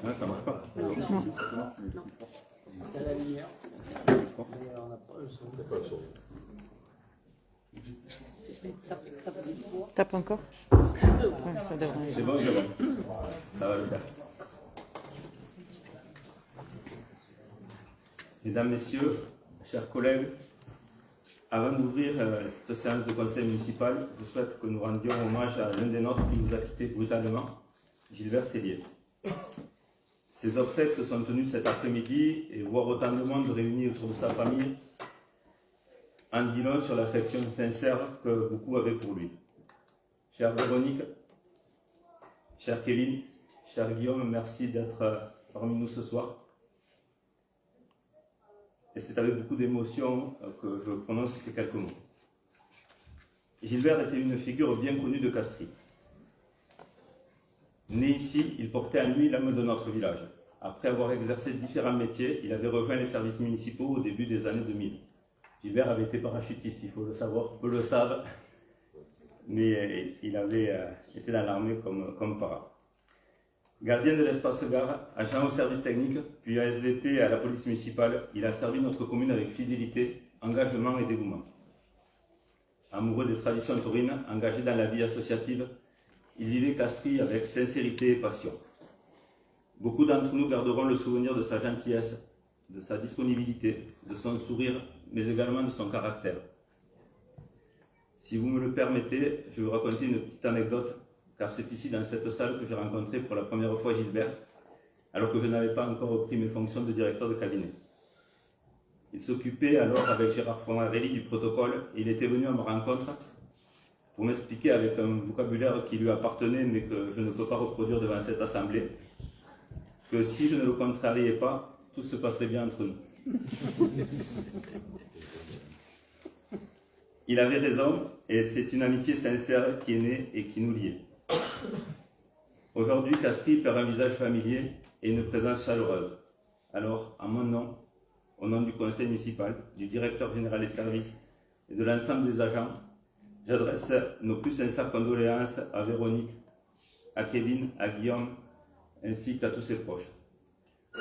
Ah, ça marche pas. Non. T'as la lumière. Mais on n'a pas le son. Tape encore. Ouais, ça devrait. C'est bon, c'est bon. Ça va le faire. Mesdames, Messieurs, chers collègues, avant d'ouvrir cette séance de conseil municipal, je souhaite que nous rendions hommage à l'un des nôtres qui nous a quittés brutalement, Gilbert Cellier. Ses obsèques se sont tenues cet après-midi et voir autant de monde réuni autour de sa famille en dit long sur l'affection sincère que beaucoup avaient pour lui. Chère Véronique, chère Kéline, cher Guillaume, merci d'être parmi nous ce soir. Et c'est avec beaucoup d'émotion que je prononce ces quelques mots. Gilbert était une figure bien connue de Castries. Né ici, il portait en lui l'âme de notre village. Après avoir exercé différents métiers, il avait rejoint les services municipaux au début des années 2000. Gilbert avait été parachutiste, il faut le savoir, peu le savent, mais il avait été dans l'armée comme para. Gardien de l'espace gare, agent au service technique, puis ASVP à la police municipale, il a servi notre commune avec fidélité, engagement et dévouement. Amoureux des traditions taurines, engagé dans la vie associative, il vivait Castries avec sincérité et passion. Beaucoup d'entre nous garderont le souvenir de sa gentillesse, de sa disponibilité, de son sourire, mais également de son caractère. Si vous me le permettez, je vais vous raconter une petite anecdote, car c'est ici, dans cette salle, que j'ai rencontré pour la première fois Gilbert, alors que je n'avais pas encore repris mes fonctions de directeur de cabinet. Il s'occupait alors avec Gérard Fonarelli du protocole, et il était venu à ma rencontre pour m'expliquer avec un vocabulaire qui lui appartenait, mais que je ne peux pas reproduire devant cette assemblée, que si je ne le contrariais pas, tout se passerait bien entre nous. Il avait raison, et c'est une amitié sincère qui est née et qui nous liait. Aujourd'hui, Castries perd un visage familier et une présence chaleureuse. Alors, en mon nom, au nom du conseil municipal, du directeur général des services et de l'ensemble des agents, j'adresse nos plus sincères condoléances à Véronique, à Kevin, à Guillaume, ainsi qu'à tous ses proches.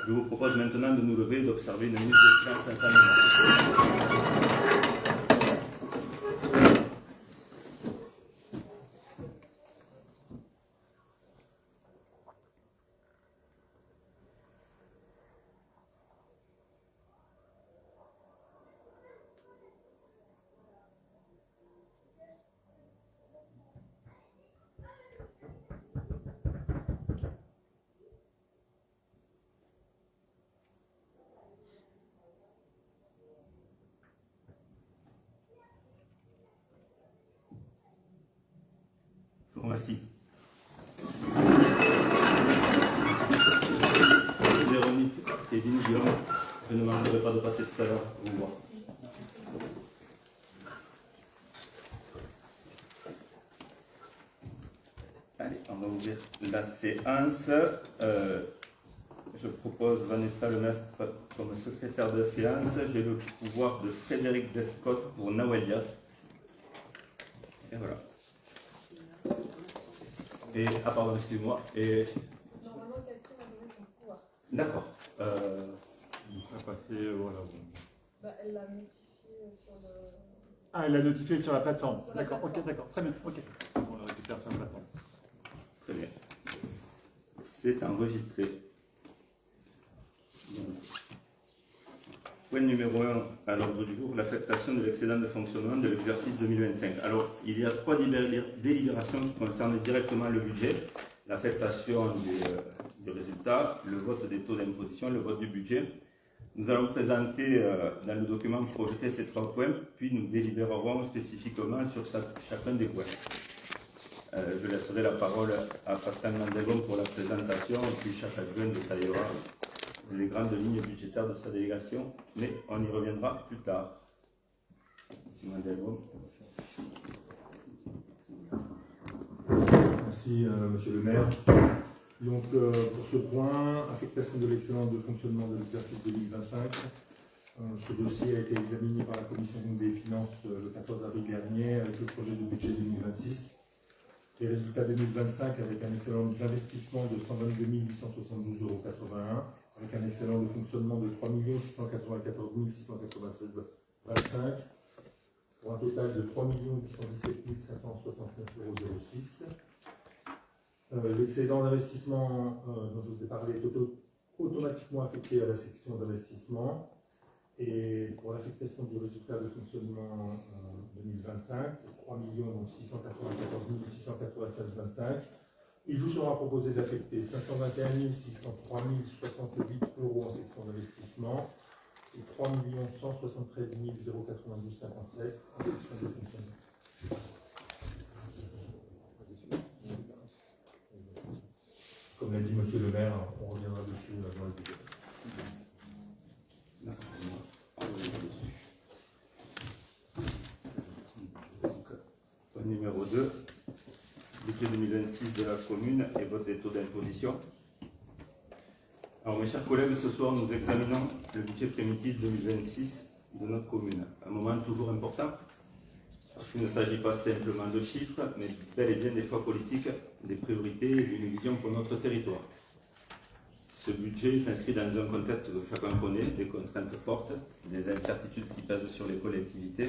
Je vous propose maintenant de nous lever et d'observer une minute de silence en sa mémoire. Je vous remercie. Véronique et Guillaume, je ne manquerai pas de passer tout à l'heure vous voir. Allez, on va ouvrir la séance. Je propose Vanessa Lemestre comme secrétaire de séance. J'ai le pouvoir de Frédéric Descottes pour Nawelias. Et voilà. Et, ah pardon, excuse-moi. Et... Normalement, Cathy m'a donné son pouvoir. D'accord. Il fera passer, voilà. Bah, elle l'a notifié sur le... Ah, elle l'a notifié sur la plateforme. Sur la D'accord, plateforme. ok, d'accord. Très bien, ok. On le récupère sur la plateforme. Très bien. C'est enregistré. Donc, point numéro 1 à l'ordre du jour, l'affectation de l'excédent de fonctionnement de l'exercice 2025. Alors, il y a 3 délibérations qui concernent directement le budget, l'affectation du résultat, le vote des taux d'imposition, le vote du budget. Nous allons présenter dans le document projeté ces 3 points, puis nous délibérerons spécifiquement sur chacun des points. Je laisserai la parole à Pascal Mandelbaum pour la présentation, puis chaque adjoint détaillera les grandes lignes budgétaires de sa délégation, mais on y reviendra plus tard. Monsieur Mandelbaum. Merci, monsieur le maire. Donc, pour ce point, affectation de l'excédent de fonctionnement de l'exercice 2025. Ce dossier a été examiné par la commission des finances le 14 avril dernier avec le projet de budget 2026. Les résultats 2025 avec un excellent d'investissement de 122 872,81 €, avec un excellent de fonctionnement de 3 694 696,25 €, pour un total de 3 817 569,06 €. L'excédent d'investissement dont je vous ai parlé est automatiquement affecté à la section d'investissement. Et pour l'affectation du résultat de fonctionnement 2025, 3 694 696,25 €, il vous sera proposé d'affecter 521 603 068 € en section d'investissement et 3 173 092,57 € en section de fonctionnement. Comme l'a dit Monsieur le maire, on reviendra dessus dans le budget. Point numéro 2, budget 2026 de la commune et vote des taux d'imposition. Alors mes chers collègues, ce soir nous examinons le budget primitif 2026 de notre commune. Un moment toujours important, parce qu'il ne s'agit pas simplement de chiffres, mais bel et bien des choix politiques, des priorités et d'une vision pour notre territoire. Ce budget s'inscrit dans un contexte que chacun connaît, des contraintes fortes, des incertitudes qui pèsent sur les collectivités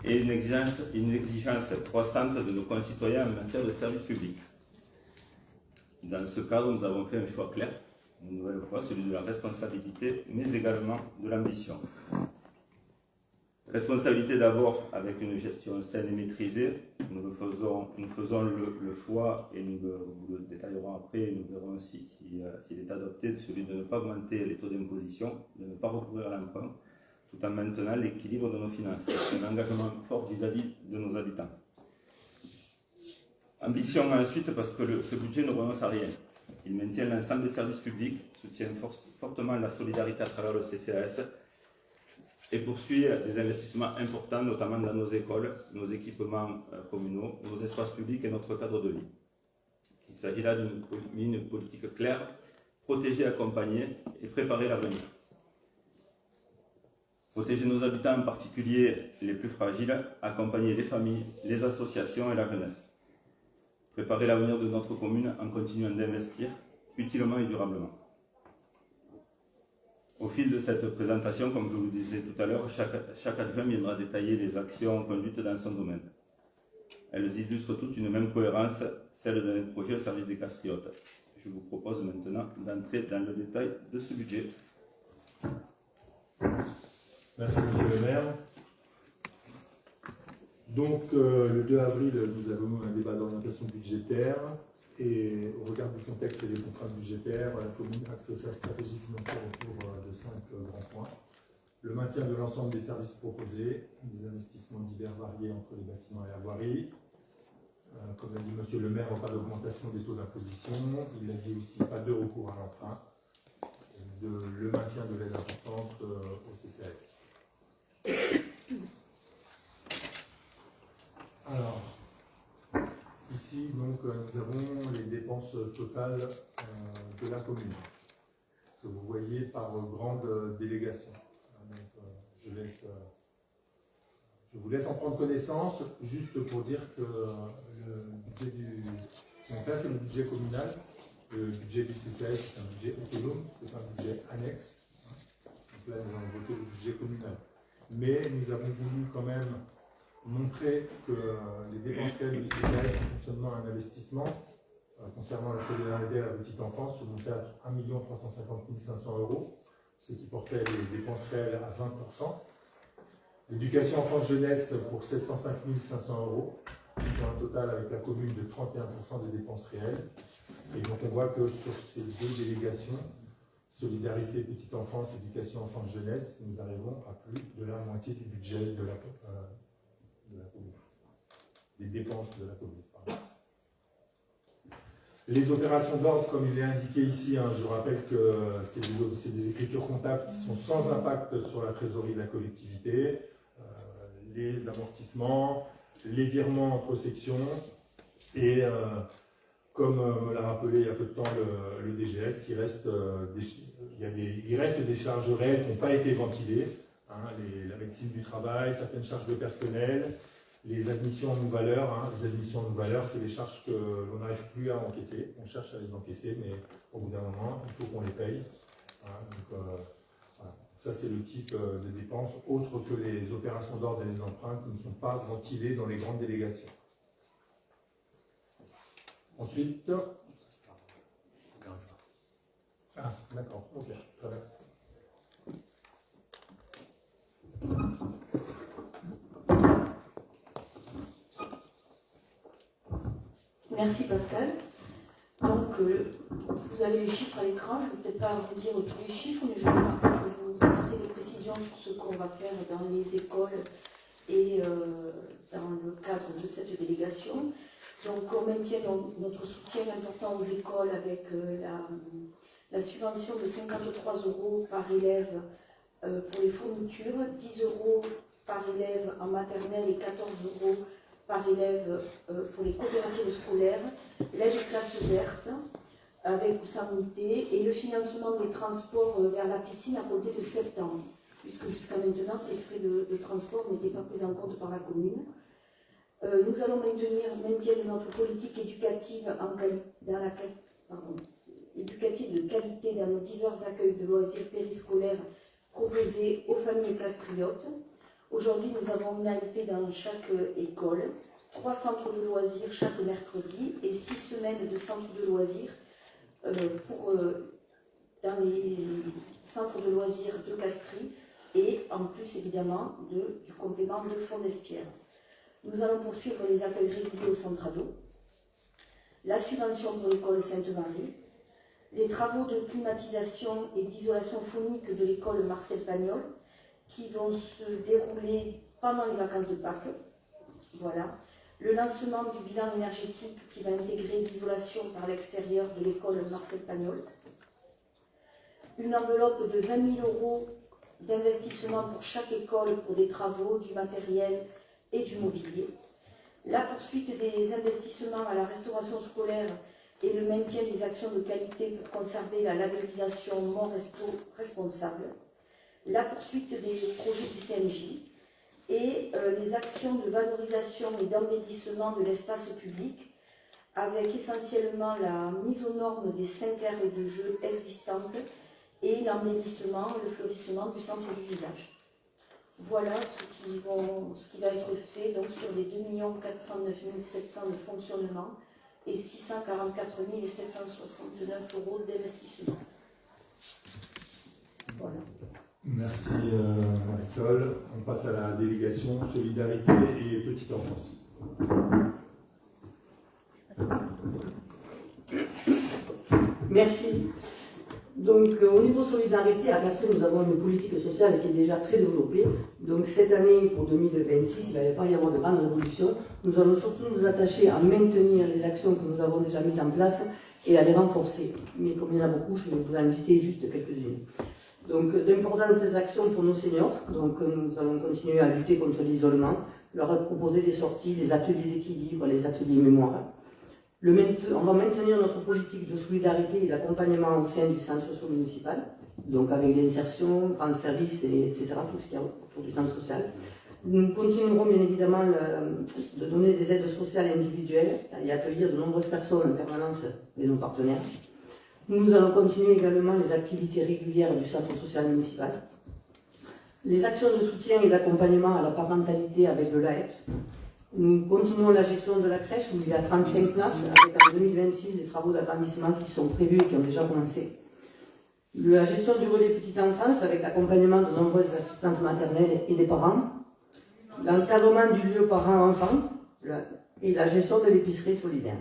et une exigence croissante de nos concitoyens en matière de services publics. Dans ce cadre, nous avons fait un choix clair, une nouvelle fois, celui de la responsabilité, mais également de l'ambition. Responsabilité d'abord avec une gestion saine et maîtrisée. Nous faisons le choix, et nous le détaillerons après, et nous verrons s'il est adopté, celui de ne pas augmenter les taux d'imposition, de ne pas recourir à l'emprunt, tout en maintenant l'équilibre de nos finances. C'est un engagement fort vis-à-vis de nos habitants. Ambition ensuite, parce que ce budget ne renonce à rien. Il maintient l'ensemble des services publics, soutient fortement la solidarité à travers le CCAS, et poursuit des investissements importants, notamment dans nos écoles, nos équipements communaux, nos espaces publics et notre cadre de vie. Il s'agit là d'une politique claire, protéger, accompagner et préparer l'avenir. Protéger nos habitants, en particulier les plus fragiles, accompagner les familles, les associations et la jeunesse. Préparer l'avenir de notre commune en continuant d'investir utilement et durablement. Au fil de cette présentation, comme je vous le disais tout à l'heure, chaque adjoint viendra détailler les actions conduites dans son domaine. Elles illustrent toutes une même cohérence, celle d'un projet au service des Castriotes. Je vous propose maintenant d'entrer dans le détail de ce budget. Merci Monsieur le maire. Donc le 2 avril, nous avons un débat d'orientation budgétaire. Et au regard du contexte et des contraintes budgétaires, la commune axe sa stratégie financière autour de 5 grands points. Le maintien de l'ensemble des services proposés, des investissements divers variés entre les bâtiments et la voirie. Comme l'a dit Monsieur le maire, pas d'augmentation des taux d'imposition. Il a dit aussi pas de recours à l'emprunt. Le maintien de l'aide importante au CCAS. Alors, ici, donc, nous avons les dépenses totales de la commune, que vous voyez par grande délégation. Donc, je vous laisse en prendre connaissance, juste pour dire que le budget donc là, c'est le budget communal. Le budget du CCAS, c'est un budget autonome, c'est un budget annexe. Donc là, nous allons voter le budget communal. Mais nous avons voulu quand même montrer que les dépenses réelles du CCAS en fonctionnement et en investissement concernant la solidarité à la petite enfance se montaient à 1 350 500 €, ce qui portait les dépenses réelles à 20%. L'éducation enfance-jeunesse pour 705 500 €, pour un total avec la commune de 31% des dépenses réelles. Et donc on voit que sur ces deux délégations, solidarité petite enfance, éducation enfance-jeunesse, nous arrivons à plus de la moitié du budget de la commune, des dépenses de la commune. Pardon. Les opérations d'ordre, comme il est indiqué ici, je rappelle que c'est des écritures comptables qui sont sans impact sur la trésorerie de la collectivité, les amortissements, les virements entre sections et comme me l'a rappelé il y a peu de temps le DGS, il reste des charges réelles qui n'ont pas été ventilées, la médecine du travail, certaines charges de personnel, Les admissions en valeur, les admissions en valeur, c'est des charges que l'on n'arrive plus à encaisser. On cherche à les encaisser, mais au bout d'un moment, il faut qu'on les paye. Donc, voilà. Ça, c'est le type de dépenses, autres que les opérations d'ordre et les emprunts, qui ne sont pas ventilées dans les grandes délégations. Ensuite... Ah, d'accord, ok, très bien. Merci Pascal. Donc, vous avez les chiffres à l'écran. Je ne vais peut-être pas vous dire tous les chiffres, mais je vais par contre vous apporter des précisions sur ce qu'on va faire dans les écoles et dans le cadre de cette délégation. Donc, on maintient notre soutien important aux écoles avec la subvention de 53 € par élève pour les fournitures, 10 € par élève en maternelle et 14 € par élève pour les coopératives scolaires, l'aide aux classes vertes avec ou sans unité et le financement des transports vers la piscine à compter de septembre, puisque jusqu'à maintenant ces frais de transport n'étaient pas pris en compte par la commune. Nous allons maintenir notre politique éducative éducative de qualité dans nos divers accueils de loisirs périscolaires proposés aux familles castriotes. Aujourd'hui, nous avons une ALP dans chaque école, 3 centres de loisirs chaque mercredi et 6 semaines de centres de loisirs dans les centres de loisirs de Castries et en plus évidemment du complément de Fond-d'Espierre. Nous allons poursuivre les accueils réguliers au centre ado, la subvention pour l'école Sainte-Marie, les travaux de climatisation et d'isolation phonique de l'école Marcel Pagnol qui vont se dérouler pendant les vacances de Pâques. Voilà. Le lancement du bilan énergétique qui va intégrer l'isolation par l'extérieur de l'école Marcel Pagnol. Une enveloppe de 20 000 € d'investissement pour chaque école pour des travaux, du matériel et du mobilier. La poursuite des investissements à la restauration scolaire et le maintien des actions de qualité pour conserver la labellisation Mon Resto Responsable. La poursuite des projets du CNJ et les actions de valorisation et d'embellissement de l'espace public avec essentiellement la mise aux normes des 5 aires de jeux existantes et l'embellissement, le fleurissement du centre du village. Voilà ce qui va être fait donc, sur les 2 409 700 de fonctionnement et 644 769 € d'investissement. Voilà. Merci Marisol. On passe à la délégation Solidarité et Petite Enfance. Merci. Donc, au niveau solidarité, à Castries, nous avons une politique sociale qui est déjà très développée. Donc, cette année, pour 2026, il ne va pas y avoir de grande révolution. Nous allons surtout nous attacher à maintenir les actions que nous avons déjà mises en place et à les renforcer. Mais comme il y en a beaucoup, je vais vous en lister juste quelques-unes. Donc, d'importantes actions pour nos seniors. Donc, nous allons continuer à lutter contre l'isolement, leur proposer des sorties, des ateliers d'équilibre, les ateliers mémoire. On va maintenir notre politique de solidarité et d'accompagnement au sein du centre socio-municipal, donc avec l'insertion, France Service, etc., tout ce qu'il y a autour du centre social. Nous continuerons bien évidemment de donner des aides sociales individuelles et accueillir de nombreuses personnes en permanence de nos partenaires. Nous allons continuer également les activités régulières du centre social municipal. Les actions de soutien et d'accompagnement à la parentalité avec le LAEP. Nous continuons la gestion de la crèche où il y a 35 places, avec en 2026 des travaux d'agrandissement qui sont prévus et qui ont déjà commencé. La gestion du relais petite enfance avec l'accompagnement de nombreuses assistantes maternelles et des parents. L'encadrement du lieu parents-enfants et la gestion de l'épicerie solidaire.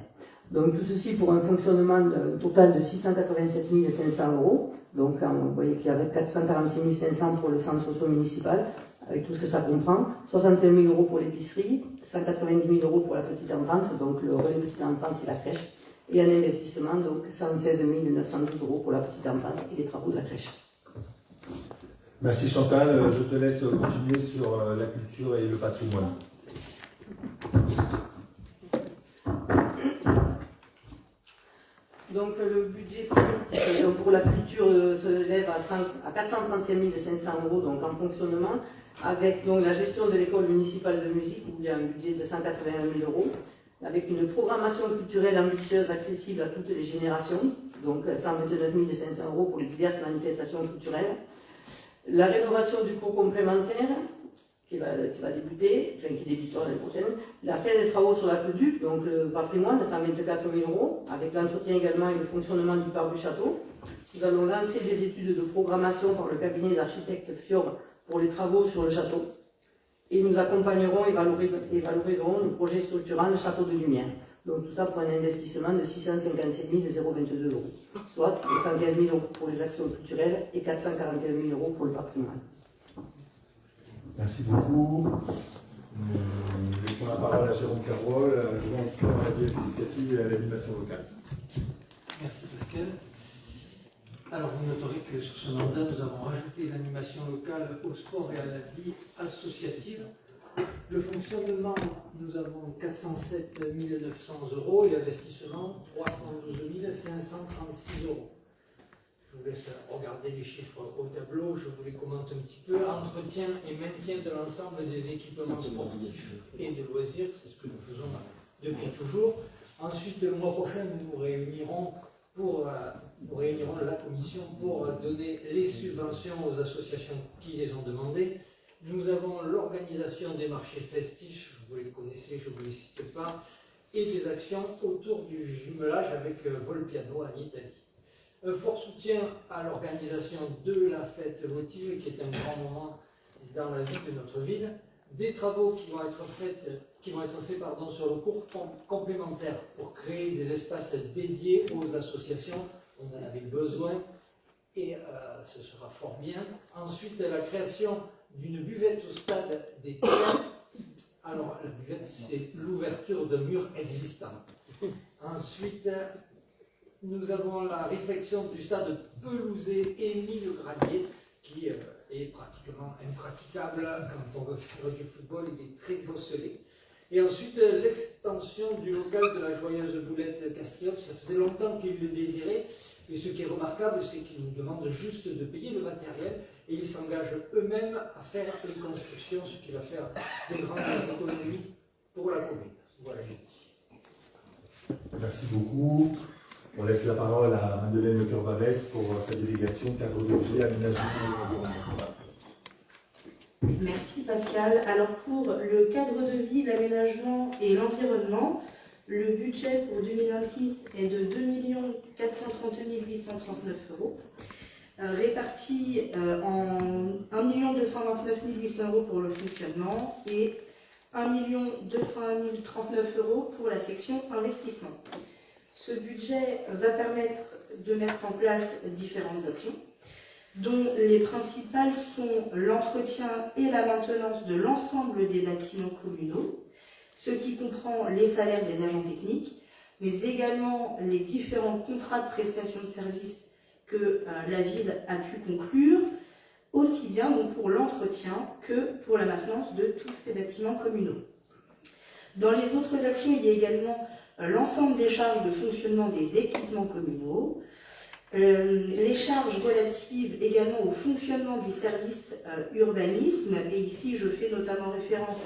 Donc tout ceci pour un fonctionnement total de 687 500 €. Donc vous voyez qu'il y avait 446 500 pour le centre socio-municipal, avec tout ce que ça comprend, 61 000 € pour l'épicerie, 190 000 € pour la petite enfance, donc le relais petite enfance et la crèche, et un investissement, donc 116 912 € pour la petite enfance et les travaux de la crèche. Merci Chantal, je te laisse continuer sur la culture et le patrimoine. Donc le budget pour la culture se lève à 435 500 € donc en fonctionnement. avec donc la gestion de l'école municipale de musique, où il y a un budget de 181 000 euros, avec une programmation culturelle ambitieuse accessible à toutes les générations, donc 129 500 euros pour les diverses manifestations culturelles. La rénovation du cours complémentaire, qui va débuter, enfin qui débutera l'année prochaine. La fin des travaux sur l'aqueduc, donc le patrimoine, 124 000 euros, avec l'entretien également et le fonctionnement du parc du château. Nous allons lancer des études de programmation par le cabinet d'architecte Fior pour les travaux sur le château. Et nous accompagnerons et valoriserons le projet structurant le château de Lumière. Donc tout ça pour un investissement de 657 022 euros, soit 215 000 euros pour les actions culturelles et 441 000 euros pour le patrimoine. Merci beaucoup. Nous laissons la parole à Jérôme Carroll, adjoint au sport, à la vie associative et à l'animation locale. Merci Pascal. Alors vous noterez que sur ce mandat, nous avons rajouté l'animation locale au sport et à la vie associative. Le fonctionnement, nous avons 407 900 euros et l'investissement 312 536 euros. Je vous laisse regarder les chiffres au tableau, je vous les commente un petit peu. Entretien et maintien de l'ensemble des équipements sportifs et de loisirs, c'est ce que nous faisons depuis toujours. Ensuite, le mois prochain, nous nous réunirons la commission pour donner les subventions aux associations qui les ont demandées. Nous avons l'organisation des marchés festifs, vous les connaissez, je ne vous les cite pas, et des actions autour du jumelage avec Volpiano en Italie. Un fort soutien à l'organisation de la fête votive, qui est un grand moment dans la vie de notre ville. Des travaux qui vont être faits sur le cours complémentaire pour créer des espaces dédiés aux associations. On en avait besoin et ce sera fort bien. Ensuite, la création d'une buvette au stade des Terres. Alors, la buvette, c'est l'ouverture d'un mur existant. Ensuite, nous avons la réfection du stade pelousé Émile-Granier, qui est pratiquement impraticable quand on veut faire du football, il est très bosselé. Et ensuite, l'extension du local de la joyeuse boulette Castillon, ça faisait longtemps qu'ils le désiraient, et ce qui est remarquable, c'est qu'ils nous demandent juste de payer le matériel, et ils s'engagent eux-mêmes à faire les constructions, ce qui va faire des grandes économies pour la commune. Voilà, j'ai dit. Merci beaucoup. On laisse la parole à Madeleine Lecoeur-Bavès pour sa délégation cadre de vie, aménagement et environnement. Merci Pascal. Alors pour le cadre de vie, l'aménagement et l'environnement, le budget pour 2026 est de 2 430 839 euros, réparti en 1 229 800 euros pour le fonctionnement et 1 201 039 euros pour la section investissement. Ce budget va permettre de mettre en place différentes actions, dont les principales sont l'entretien et la maintenance de l'ensemble des bâtiments communaux, ce qui comprend les salaires des agents techniques, mais également les différents contrats de prestation de services que la ville a pu conclure, aussi bien donc pour l'entretien que pour la maintenance de tous ces bâtiments communaux. Dans les autres actions, il y a également l'ensemble des charges de fonctionnement des équipements communaux, les charges relatives également au fonctionnement du service urbanisme, et ici je fais notamment référence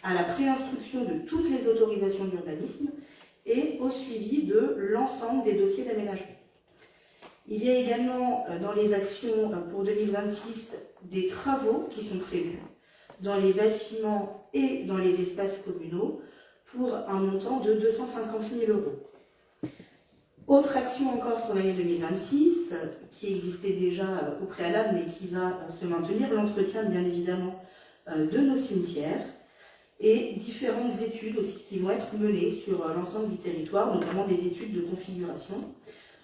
à la préinstruction de toutes les autorisations d'urbanisme et au suivi de l'ensemble des dossiers d'aménagement. Il y a également dans les actions pour 2026 des travaux qui sont prévus dans les bâtiments et dans les espaces communaux pour un montant de 250 000 euros. Autre action encore sur l'année 2026, qui existait déjà au préalable mais qui va se maintenir, l'entretien bien évidemment de nos cimetières et différentes études aussi qui vont être menées sur l'ensemble du territoire, notamment des études de configuration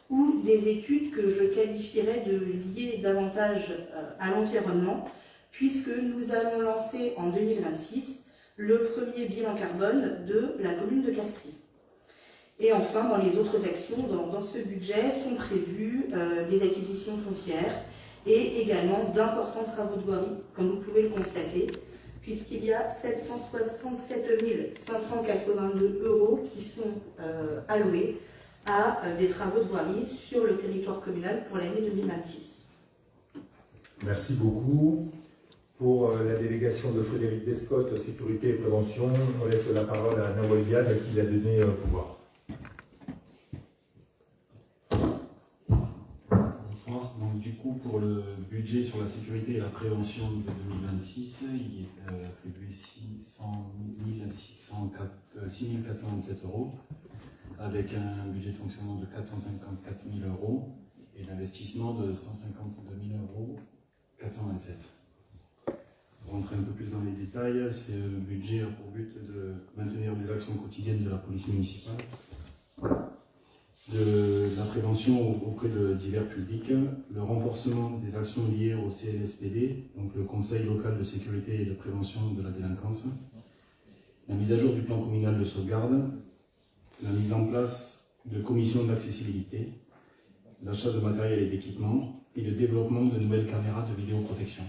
ou des études que je qualifierais de liées davantage à l'environnement, puisque nous allons lancer en 2026 le premier bilan carbone de la commune de Castries. Et enfin, dans les autres actions, dans ce budget, sont prévues des acquisitions foncières et également d'importants travaux de voirie, comme vous pouvez le constater, puisqu'il y a 767 582 euros qui sont alloués à des travaux de voirie sur le territoire communal pour l'année 2026. Merci beaucoup. Pour la délégation de Frédéric Descotte, sécurité et prévention, on laisse la parole à Nawal Diaz, à qui il a donné pouvoir. Bonsoir. Donc, du coup, pour le budget sur la sécurité et la prévention de 2026, il est attribué 6 427 euros, avec un budget de fonctionnement de 454 000 euros et l'investissement de 152 000 euros 427. Pour rentrer un peu plus dans les détails, ce budget a pour but de maintenir des actions quotidiennes de la police municipale, de la prévention auprès de divers publics, le renforcement des actions liées au CLSPD, donc le Conseil local de sécurité et de prévention de la délinquance, la mise à jour du plan communal de sauvegarde, la mise en place de commissions d'accessibilité, l'achat de matériel et d'équipements et le développement de nouvelles caméras de vidéoprotection.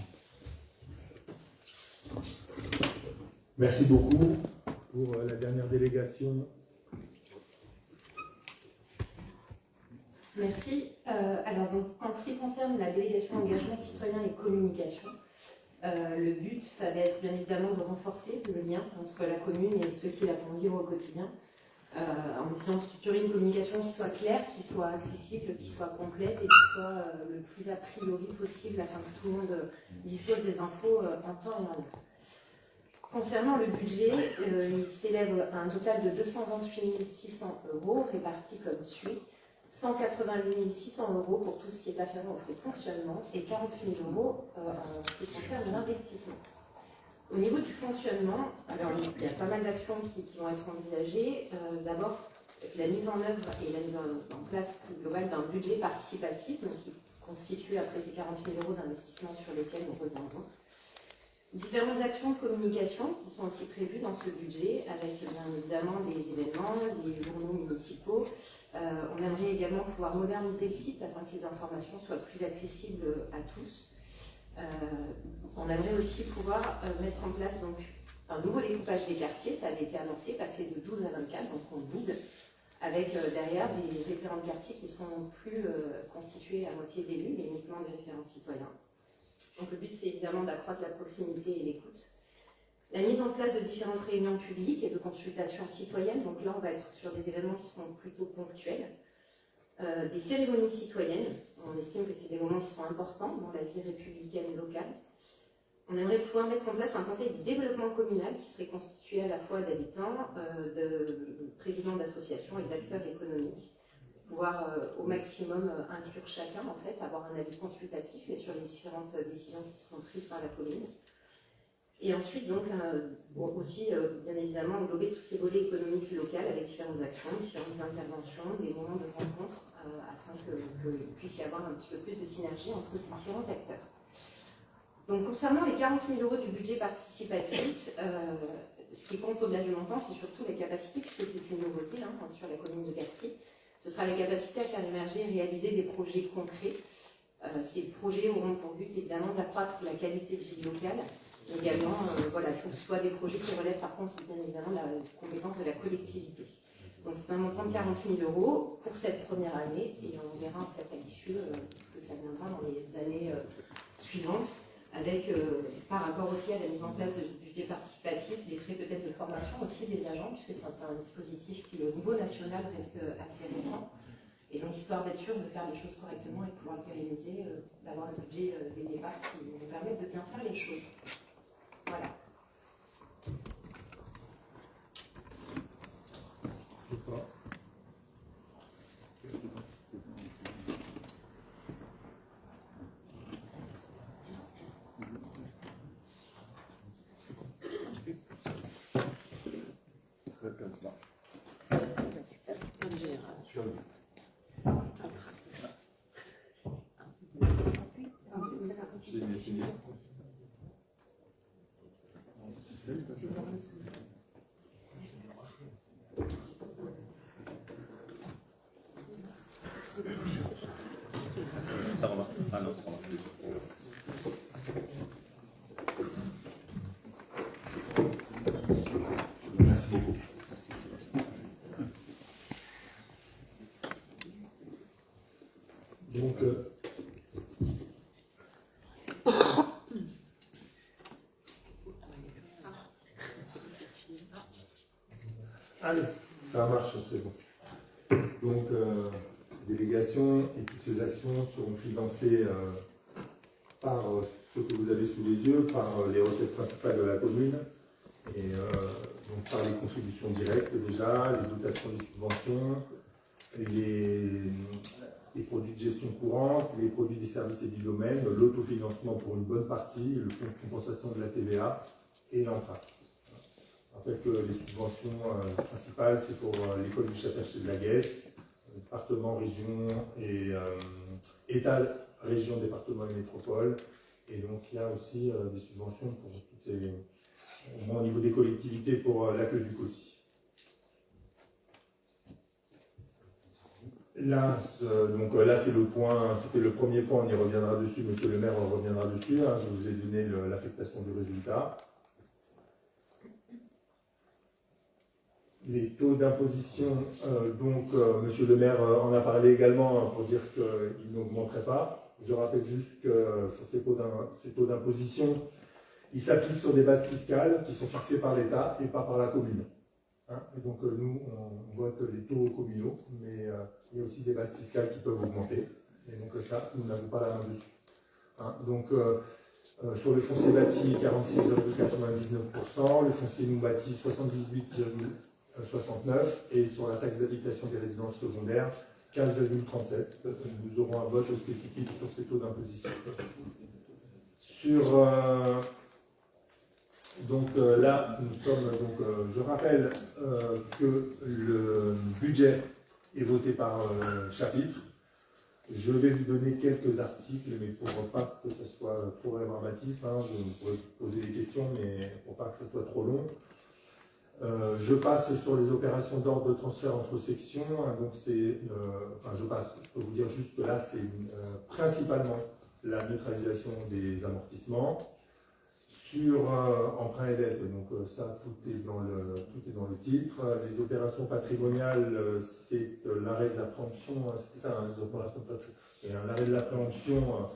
Merci beaucoup. Pour la dernière délégation. Merci. Alors, donc, en ce qui concerne la délégation engagement citoyen et communication, le but, ça va être bien évidemment de renforcer le lien entre la commune et ceux qui la font vivre au quotidien, en essayant de structurer une communication qui soit claire, qui soit accessible, qui soit complète et qui soit le plus a priori possible afin que tout le monde dispose des infos en temps et en heure. Concernant le budget, il s'élève à un total de 228 600 euros répartis comme suit. 188 600 euros pour tout ce qui est afférent aux frais de fonctionnement et 40 000 euros en ce qui concerne l'investissement. Au niveau du fonctionnement, alors il y a pas mal d'actions qui vont être envisagées. D'abord, la mise en œuvre et la mise en place plus globale d'un budget participatif, donc qui constitue après ces 40 000 euros d'investissement sur lesquels nous reviendrons. Différentes actions de communication qui sont aussi prévues dans ce budget, avec bien évidemment des événements, des journaux municipaux. On aimerait également pouvoir moderniser le site afin que les informations soient plus accessibles à tous. On aimerait aussi pouvoir mettre en place donc, un nouveau découpage des quartiers, ça avait été annoncé, passer de 12 à 24, donc on double, avec derrière des référents de quartier qui ne seront plus constitués à moitié d'élus, mais uniquement des référents citoyens. Donc le but, c'est évidemment d'accroître la proximité et l'écoute. La mise en place de différentes réunions publiques et de consultations citoyennes. Donc là, on va être sur des événements qui seront plutôt ponctuels. Des cérémonies citoyennes. On estime que c'est des moments qui sont importants dans la vie républicaine locale. On aimerait pouvoir mettre en place un conseil de développement communal qui serait constitué à la fois d'habitants, de présidents d'associations et d'acteurs économiques. Pouvoir au maximum inclure chacun, en fait, avoir un avis consultatif et sur les différentes décisions qui seront prises par la commune. Et ensuite, donc, aussi, bien évidemment, englober tout ce qui est volet économique local avec différentes actions, différentes interventions, des moments de rencontre, afin qu'il puisse y avoir un petit peu plus de synergie entre ces différents acteurs. Donc, concernant les 40 000 euros du budget participatif, ce qui compte au-delà du montant, c'est surtout les capacités, puisque c'est une nouveauté sur la commune de Castries. Ce sera la capacité à faire émerger et réaliser des projets concrets. Ces projets auront pour but évidemment d'accroître la qualité de vie locale. Également, voilà, il faut que ce soit des projets qui relèvent par contre bien évidemment de la compétence de la collectivité. Donc c'est un montant de 40 000 euros pour cette première année et on verra en fait à l'issue ce que ça viendra dans les années suivantes, avec par rapport aussi à la mise en place de budget participatif, des frais peut-être de formation aussi des agents, puisque c'est un dispositif qui au niveau national reste assez récent. Et donc histoire d'être sûr de faire les choses correctement et de pouvoir le pérenniser, d'avoir le budget des départs qui nous permettent de bien faire les choses. Voilà. Ça remarque. Ah non, ça remarque. Merci beaucoup. Donc, c'est bon. Donc, ces délégations et toutes ces actions seront financées par ce que vous avez sous les yeux, par les recettes principales de la commune, et donc par les contributions directes déjà, les dotations des subventions, les produits de gestion courante, les produits des services et du domaine, l'autofinancement pour une bonne partie, le fonds de compensation de la TVA et l'emprunt. Je rappelle que les subventions principales, c'est pour l'école du Château de la Guesse, département, région et État, région, département et métropole. Et donc il y a aussi des subventions pour toutes ces, au moins au niveau des collectivités pour l'accueil du COSI. Là, là c'est le point, c'était le premier point, on y reviendra dessus, monsieur le maire reviendra dessus, hein, je vous ai donné l'affectation du résultat. Les taux d'imposition, monsieur le maire en a parlé également pour dire qu'il n'augmenterait pas. Je rappelle juste que sur ces taux d'imposition, ils s'appliquent sur des bases fiscales qui sont fixées par l'État et pas par la commune. Hein, et donc nous, on vote les taux communaux, mais il y a aussi des bases fiscales qui peuvent augmenter. Et donc ça, nous n'avons pas la main dessus. Hein, donc sur le foncier bâti, 46,99%, le foncier non bâti, 78,69%, et sur la taxe d'habitation des résidences secondaires, 15,37%. Nous aurons un vote spécifique sur ces taux d'imposition. Là, nous sommes, je rappelle que le budget est voté par chapitre. Je vais vous donner quelques articles, mais pour pas que ce soit trop rébarbatif, hein, vous pourrez poser des questions, mais pour pas que ce soit trop long. Je passe sur les opérations d'ordre de transfert entre sections. Hein, donc je peux vous dire juste que là, c'est principalement la neutralisation des amortissements. Sur emprunt et dette, donc ça, tout est dans le titre. Les opérations patrimoniales, c'est l'arrêt de la préemption, c'est ça, hein, les opérations patrimoniales. L'arrêt de la préemption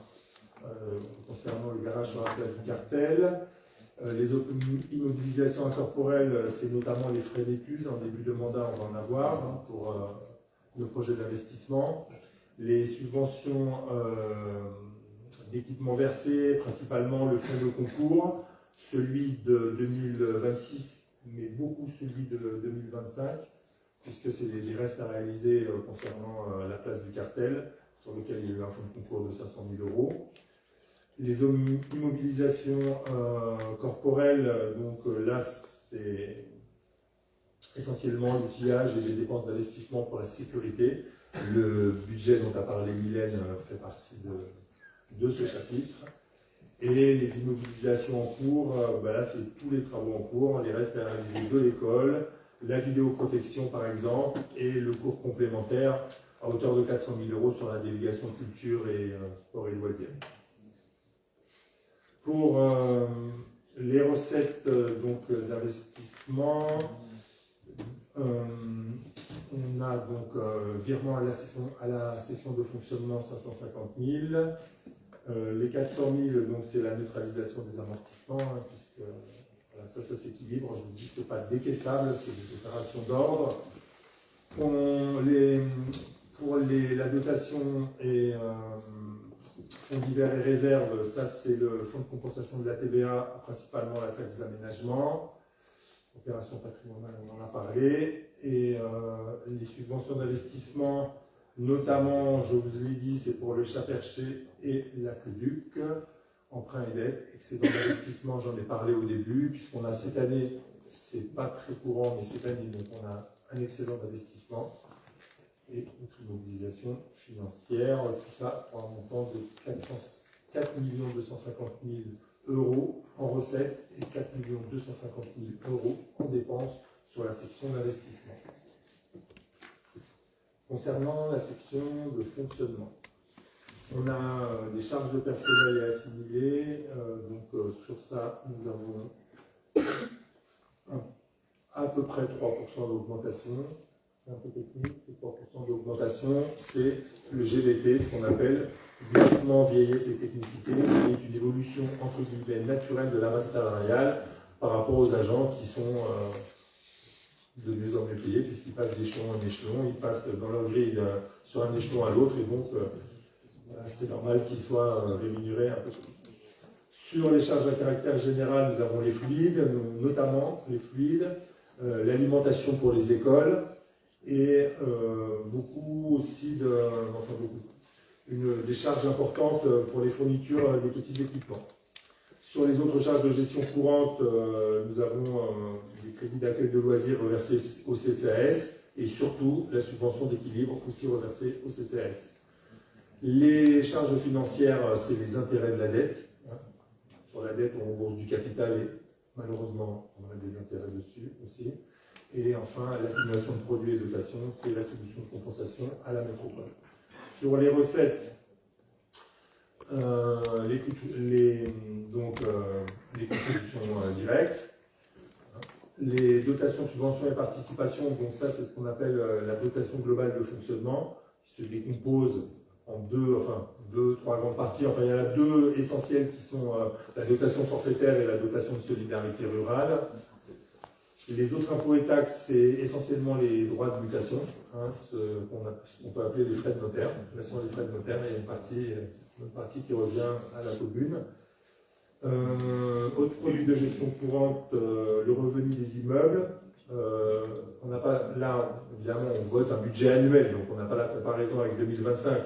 concernant le garage sur la place du cartel. Les immobilisations incorporelles, c'est notamment les frais d'études. En début de mandat, on va en avoir hein, pour le projet d'investissement. Les subventions d'équipements versés, principalement le fonds de concours, celui de 2026, mais beaucoup celui de 2025, puisque c'est des restes à réaliser concernant la place du cartel, sur lequel il y a eu un fonds de concours de 500 000 €. Les immobilisations corporelles, là, c'est essentiellement l'outillage et les dépenses d'investissement pour la sécurité. Le budget dont a parlé Mylène fait partie de ce chapitre. Et les immobilisations en cours, là c'est tous les travaux en cours, les restes à réaliser de l'école, la vidéoprotection par exemple, et le cours complémentaire à hauteur de 400 000 € sur la délégation culture et sport et loisirs. Pour les recettes d'investissement, on a virement à la section de fonctionnement 550 000. Les 400 000, c'est la neutralisation des amortissements, hein, puisque ça s'équilibre. Je vous dis, ce n'est pas décaissable, c'est des opérations d'ordre. Pour la dotation et fonds divers et réserves, ça c'est le fonds de compensation de la TVA, principalement la taxe d'aménagement. Opération patrimoniale, on en a parlé. Et les subventions d'investissement, notamment, je vous l'ai dit, c'est pour le Chat-Perché et l'aqueduc, emprunt et dette, excédent d'investissement, j'en ai parlé au début, puisqu'on a cette année, c'est pas très courant, mais cette année, donc on a un excédent d'investissement et une mobilisation financière, tout ça pour un montant de 4 250 000 € en recettes et 4 250 000 € en dépenses sur la section d'investissement. Concernant la section de fonctionnement, on a des charges de personnel à assimiler. Sur ça, nous avons à peu près 3% d'augmentation. C'est un peu technique, c'est 3% d'augmentation. C'est le GVT, ce qu'on appelle glissement, vieillesse et technicité, qui est une évolution entre guillemets naturelle de la masse salariale par rapport aux agents qui sont de mieux en mieux payés, puisqu'ils passent d'échelon en échelon, ils passent dans leur grille sur un échelon à l'autre, et donc c'est normal qu'ils soient rémunérés un peu plus. Sur les charges à caractère général, nous avons les fluides, notamment les fluides, l'alimentation pour les écoles, et beaucoup aussi des charges importantes pour les fournitures des petits équipements. Sur les autres charges de gestion courante, nous avons des crédits d'accueil de loisirs reversés au CCAS et surtout la subvention d'équilibre aussi reversée au CCAS. Les charges financières, c'est les intérêts de la dette. Sur la dette, on rembourse du capital et malheureusement, on a des intérêts dessus aussi. Et enfin, l'accumulation de produits et dotations, c'est l'attribution de compensation à la métropole. Sur les recettes, les contributions directes, les dotations, subventions et participations, donc ça c'est ce qu'on appelle la dotation globale de fonctionnement, qui se décompose en trois grandes parties. Enfin, il y en a deux essentielles qui sont la dotation forfaitaire et la dotation de solidarité rurale. Les autres impôts et taxes, c'est essentiellement les droits de mutation, ce qu'on peut appeler les frais de notaire. Là sont les frais de notaire, il y a une partie qui revient à la commune. Autres produits de gestion courante, le revenu des immeubles. On n'a pas, là, évidemment, on vote un budget annuel, donc on n'a pas la comparaison avec 2025,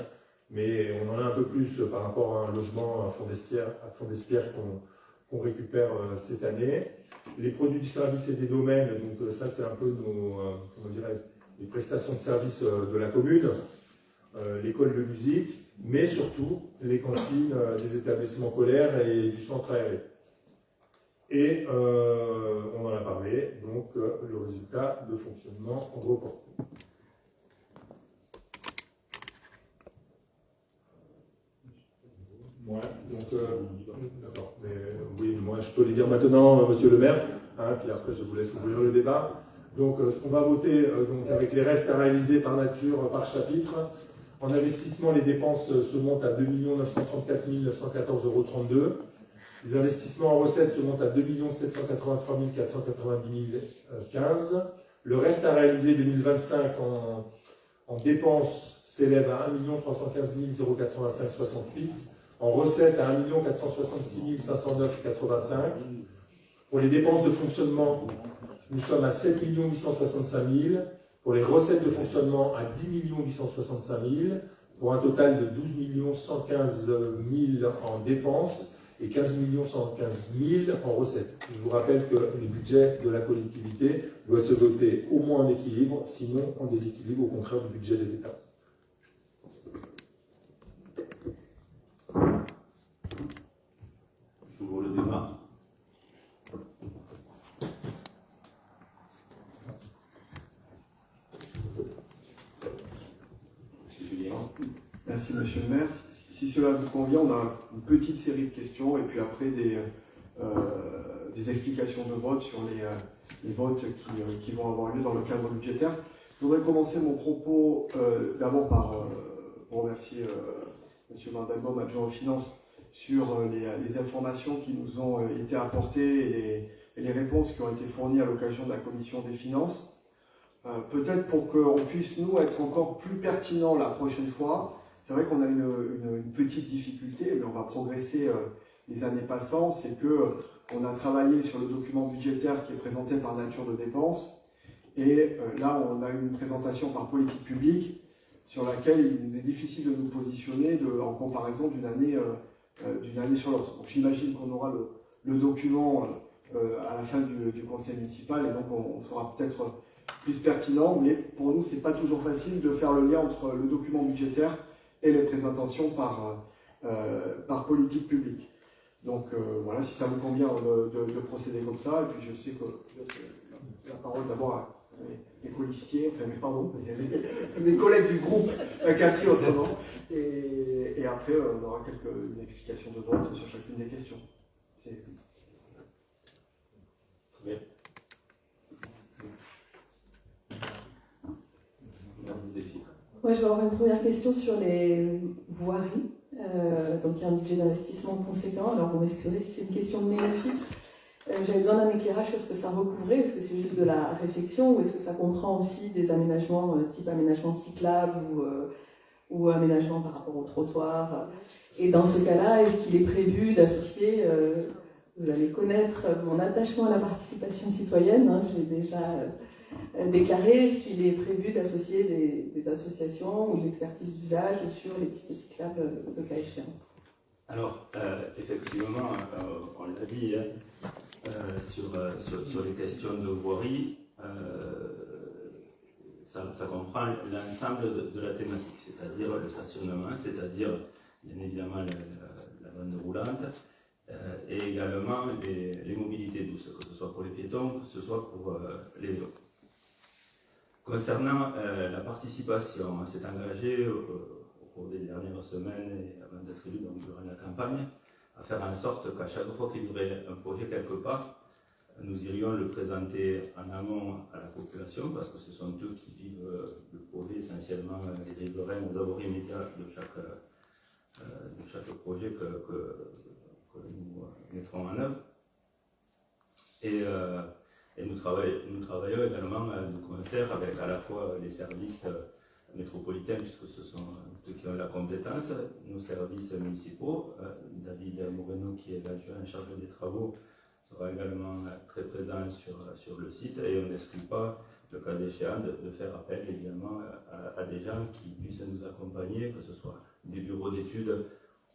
mais on en a un peu plus par rapport à un logement, à fond d'Espierre qu'on récupère cette année. Les produits du service et des domaines, donc ça c'est un peu les prestations de services de la commune, l'école de musique, mais surtout les cantines des établissements scolaires et du centre aéré. Et on en a parlé, donc le résultat de fonctionnement reporté. Voilà, donc, d'accord, mais oui, moi je peux les dire maintenant, monsieur le maire, puis après je vous laisse ouvrir le débat. Donc, ce qu'on va voter donc, avec les restes à réaliser par nature, par chapitre. En investissement, les dépenses se montent à 2 934 914,32 €. Les investissements en recettes se montent à 2 783 490,15 €. Le reste à réaliser 2025 en dépenses s'élève à 1 315 085,68 €. En recettes à 1 466 509,85 €. Pour les dépenses de fonctionnement, nous sommes à 7 865 000. Pour les recettes de fonctionnement, à 10 865 000. Pour un total de 12 115 000 en dépenses et 15 115 000 en recettes. Je vous rappelle que le budget de la collectivité doit se doter au moins en équilibre, sinon en déséquilibre, au contraire du budget de l'État. J'ouvre le débat. Monsieur Julien. Merci Monsieur le maire. Si cela vous convient, on a une petite série de questions et puis après des explications de vote sur les votes qui vont avoir lieu dans le cadre budgétaire. Je voudrais commencer mon propos d'abord par remercier Monsieur Vandenbaum, adjoint aux finances, sur les informations qui nous ont été apportées et les réponses qui ont été fournies à l'occasion de la commission des finances. Peut-être pour qu'on puisse, nous, être encore plus pertinents la prochaine fois. C'est vrai qu'on a une petite difficulté, mais on va progresser les années passant. C'est qu'on a travaillé sur le document budgétaire qui est présenté par nature de dépenses. Et là, on a une présentation par politique publique sur laquelle il est difficile de nous positionner en comparaison d'une année sur l'autre. Donc j'imagine qu'on aura le document à la fin du conseil municipal et donc on sera peut-être plus pertinent, mais pour nous, c'est pas toujours facile de faire le lien entre le document budgétaire et les présentations par politique publique. Donc voilà, si ça vous convient de procéder comme ça, et puis je sais que je laisse la parole d'abord à mes colistiers, enfin mes collègues du groupe Catherine autrement, et après on aura une explication de vote sur chacune des questions. Très bien. Moi, je vais avoir une première question sur les voiries. Donc, il y a un budget d'investissement conséquent. Alors, vous m'excuserez si c'est une question de néophyte. J'avais besoin d'un éclairage sur ce que ça recouvrait. Est-ce que c'est juste de la réfection ou est-ce que ça comprend aussi des aménagements type aménagement cyclable ou aménagement par rapport au trottoir? Et dans ce cas-là, est-ce qu'il est prévu d'associer, vous allez connaître mon attachement à la participation citoyenne, hein, je l'ai déjà déclaré, est-ce qu'il est prévu d'associer des associations ou de l'expertise d'usage sur les pistes cyclables de cas échéant? Alors, effectivement, on l'a dit, sur les questions de voirie, ça comprend l'ensemble de la thématique, c'est-à-dire le stationnement, c'est-à-dire bien évidemment la bande roulante, et également les mobilités douces, que ce soit pour les piétons, que ce soit pour les vélos. Concernant la participation, on s'est engagé au cours des dernières semaines et avant d'être élu, donc durant la campagne, à faire en sorte qu'à chaque fois qu'il y aurait un projet quelque part, nous irions le présenter en amont à la population, parce que ce sont eux qui vivent le projet, essentiellement les riverains aux abords immédiats de chaque projet que nous mettrons en œuvre. Et nous travaillons également de concert avec à la fois les services métropolitains, puisque ce sont ceux qui ont la compétence, nos services municipaux. David Moreno, qui est l'adjoint en charge des travaux, sera également très présent sur le site, et on n'exclut pas, le cas échéant, de faire appel évidemment à des gens qui puissent nous accompagner, que ce soit des bureaux d'études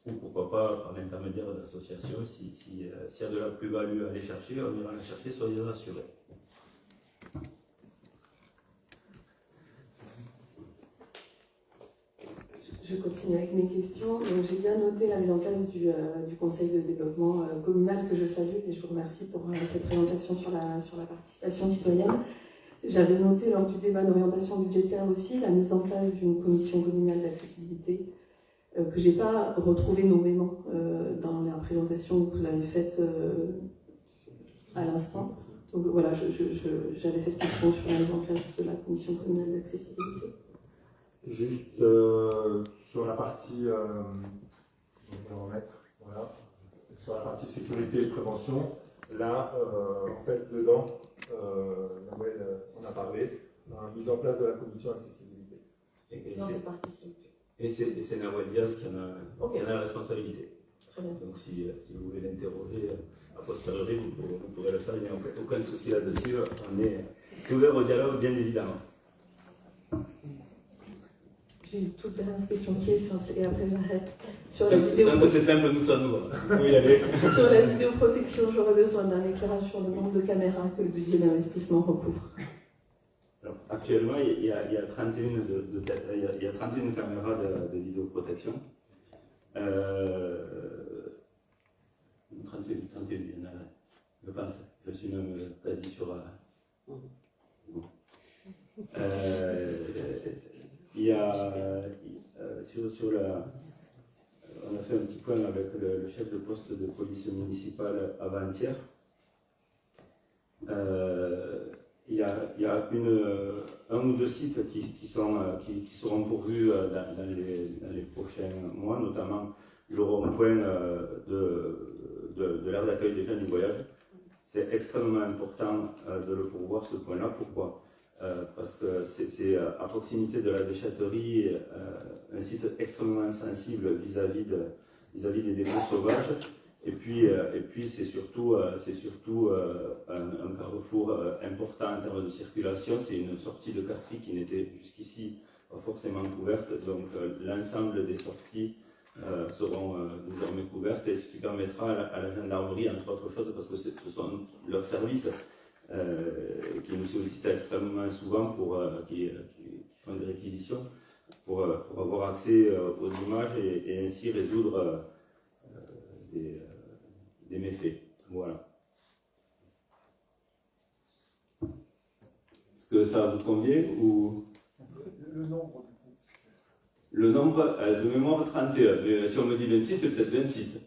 ou pourquoi pas par l'intermédiaire d'associations. S'il y a de la plus-value à aller chercher, on ira la chercher, soyez rassurés. Je continue avec mes questions. J'ai bien noté la mise en place du conseil de développement communal que je salue et je vous remercie pour cette présentation sur la participation citoyenne. J'avais noté lors du débat d'orientation budgétaire aussi la mise en place d'une commission communale d'accessibilité que je n'ai pas retrouvé nommément dans la présentation que vous avez faite à l'instant. Donc voilà, j'avais cette question sur la mise en place de la commission communale d'accessibilité. Juste sur la partie, on va remettre, voilà, sur la partie sécurité et prévention, là, en fait, dedans, Noël en a parlé, la mise en place de la commission accessibilité. Et c'est Nawel Diaz qui en a la responsabilité. Donc si vous voulez l'interroger a posteriori, vous pourrez le faire, il n'y a aucun souci là-dessus. On est ouvert au dialogue, bien évidemment. J'ai une toute dernière question qui est simple et après j'arrête. Sur la vidéo... Tant que c'est simple, nous sommes nous. Oui, allez. Sur la vidéoprotection, j'aurais besoin d'un éclairage sur le nombre de caméras que le budget d'investissement recouvre. Alors, actuellement, il y a 31 caméras de vidéoprotection. 31, il y en a, je pense. Je suis même quasi sur... il y a on a fait un petit point avec le chef de poste de police municipale avant-hier. Il y a un ou deux sites qui seront pourvus dans les prochains mois, notamment le rond-point de l'aire d'accueil des jeunes du voyage. C'est extrêmement important de le pourvoir, ce point-là. Pourquoi ? Parce que c'est à proximité de la déchetterie, un site extrêmement sensible vis-à-vis des dépôts sauvages. Et puis c'est surtout un carrefour important en termes de circulation. C'est une sortie de Castries qui n'était jusqu'ici pas forcément couverte. Donc l'ensemble des sorties seront désormais couvertes, et ce qui permettra à la gendarmerie, entre autres choses, parce que ce sont leurs services qui nous sollicitent extrêmement souvent qui font des réquisitions pour avoir accès aux images et ainsi résoudre des méfaits. Voilà. Est-ce que ça vous convient ou... Le nombre. Le nombre de mémoire 31. Mais si on me dit 26, c'est peut-être 26.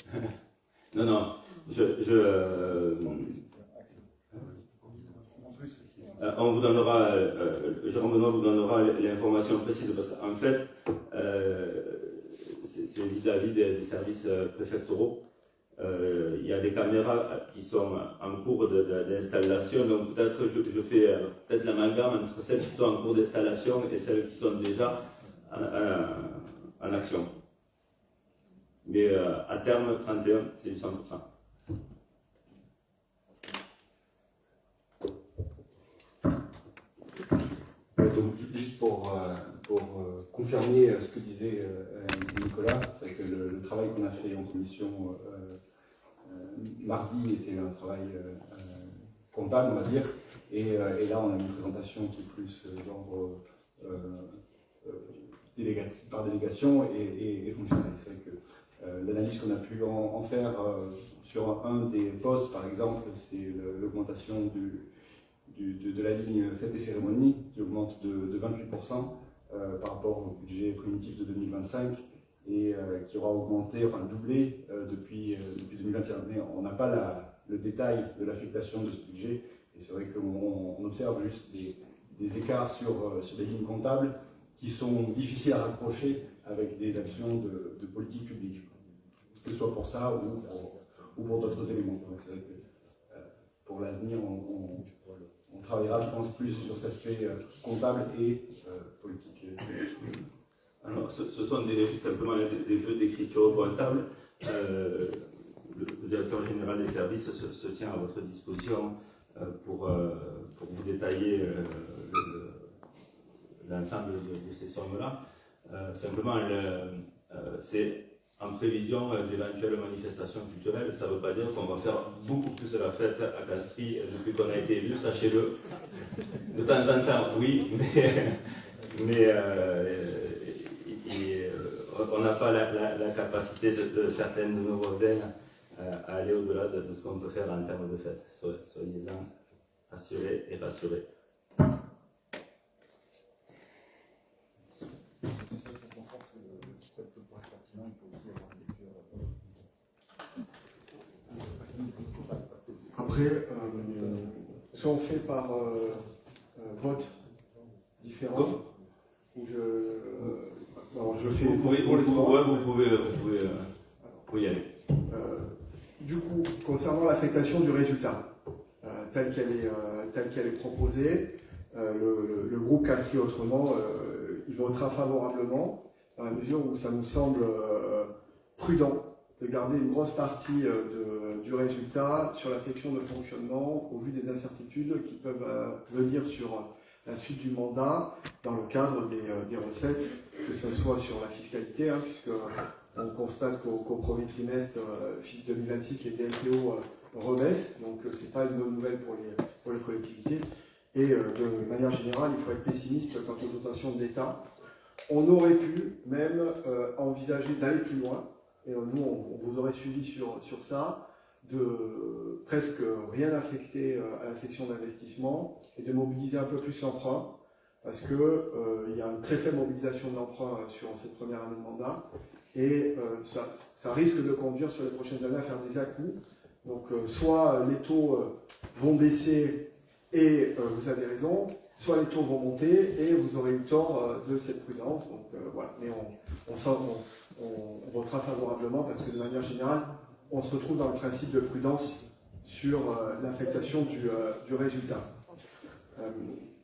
Non. On vous donnera, Jérôme Benoît vous donnera l'information précise, parce qu'en fait, c'est vis-à-vis des services préfectoraux. Il y a des caméras qui sont en cours d'installation, donc peut-être je fais peut-être l'amalgame entre celles qui sont en cours d'installation et celles qui sont déjà en action. Mais à terme, 31, c'est du 100%. Donc, juste pour confirmer ce que disait Nicolas, c'est que le travail qu'on a fait en commission mardi était un travail comptable, on va dire, et là on a une présentation qui est plus d'ordre par délégation et fonctionnelle. C'est vrai que l'analyse qu'on a pu en faire sur un des postes, par exemple, c'est l'augmentation de la ligne fêtes et cérémonies qui augmente de 28% par rapport au budget primitif de 2025 et qui aura augmenté, enfin doublé depuis 2021. Mais on n'a pas le détail de l'affectation de ce budget et c'est vrai qu'on observe juste des écarts sur des lignes comptables qui sont difficiles à rapprocher avec des actions de politique publique, que ce soit pour ça ou pour d'autres éléments. Donc c'est vrai que pour l'avenir, on travaillera, je pense, plus sur cet aspect comptable et politique. Alors, ce sont simplement des jeux d'écriture comptable. Le directeur général des services se tient à votre disposition pour vous détailler l'ensemble de ces sommes-là. Simplement, c'est en prévision d'éventuelles manifestations culturelles. Ça ne veut pas dire qu'on va faire beaucoup plus de la fête à Castries depuis qu'on a été élu, sachez-le. De temps en temps, oui, mais on n'a pas la capacité de certaines de nos voisins à aller au-delà de ce qu'on peut faire en termes de fête. Soyez-en assurés et rassurés. Après, soit on fait par vote différent, ou je fais vous pouvez y aller. Du coup, concernant l'affectation du résultat, telle qu'elle est proposée, le groupe Castries Autrement, il votera favorablement, dans la mesure où ça nous semble prudent de garder une grosse partie du résultat sur la section de fonctionnement au vu des incertitudes qui peuvent venir sur la suite du mandat dans le cadre des recettes, que ce soit sur la fiscalité, puisque on constate qu'au premier trimestre 2026, les DMTO rebaissent, donc ce n'est pas une bonne nouvelle pour les collectivités. Et de manière générale, il faut être pessimiste quant aux dotations de l'État. On aurait pu même envisager d'aller plus loin, et nous on vous aurait suivi sur ça, de presque rien affecter à la section d'investissement et de mobiliser un peu plus l'emprunt, parce qu'il y a une très faible mobilisation de l'emprunt sur cette première année de mandat, et ça risque de conduire sur les prochaines années à faire des à-coups. Donc soit les taux vont baisser et vous avez raison, soit les taux vont monter et vous aurez eu tort de cette prudence. Donc voilà, mais on votera favorablement parce que de manière générale, on se retrouve dans le principe de prudence sur l'affectation du résultat.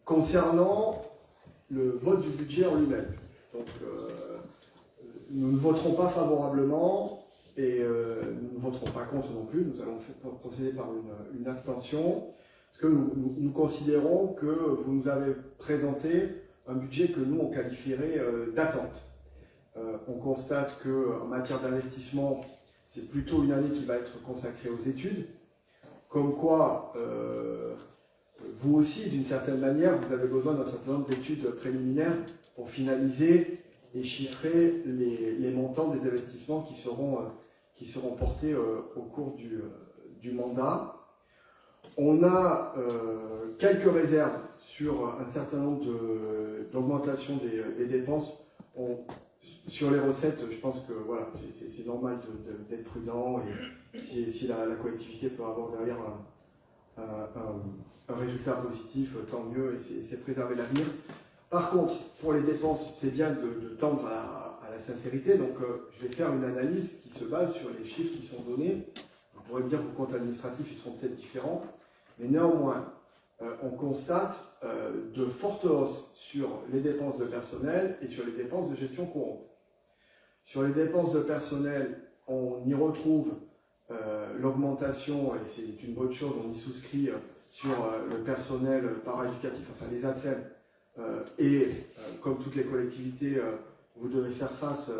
Concernant le vote du budget en lui-même, donc nous ne voterons pas favorablement et nous ne voterons pas contre non plus. Nous allons procéder par une abstention parce que nous considérons que vous nous avez présenté un budget que nous on qualifierait d'attente. On constate qu'en matière d'investissement, c'est plutôt une année qui va être consacrée aux études, comme quoi vous aussi, d'une certaine manière, vous avez besoin d'un certain nombre d'études préliminaires pour finaliser et chiffrer les montants des investissements qui seront portés au cours du mandat. On a quelques réserves sur un certain nombre d'augmentations des dépenses. Sur les recettes, je pense que voilà, c'est normal d'être prudent et si la collectivité peut avoir derrière un résultat positif, tant mieux et c'est préserver l'avenir. Par contre, pour les dépenses, c'est bien de tendre à la sincérité, donc je vais faire une analyse qui se base sur les chiffres qui sont donnés on pourrait dire qu'au compte administratif, ils seront peut-être différents, mais néanmoins, on constate de fortes hausses sur les dépenses de personnel et sur les dépenses de gestion courante. Sur les dépenses de personnel, on y retrouve l'augmentation, et c'est une bonne chose, on y souscrit sur le personnel paraéducatif, enfin les ATSEM, et comme toutes les collectivités, vous devez faire face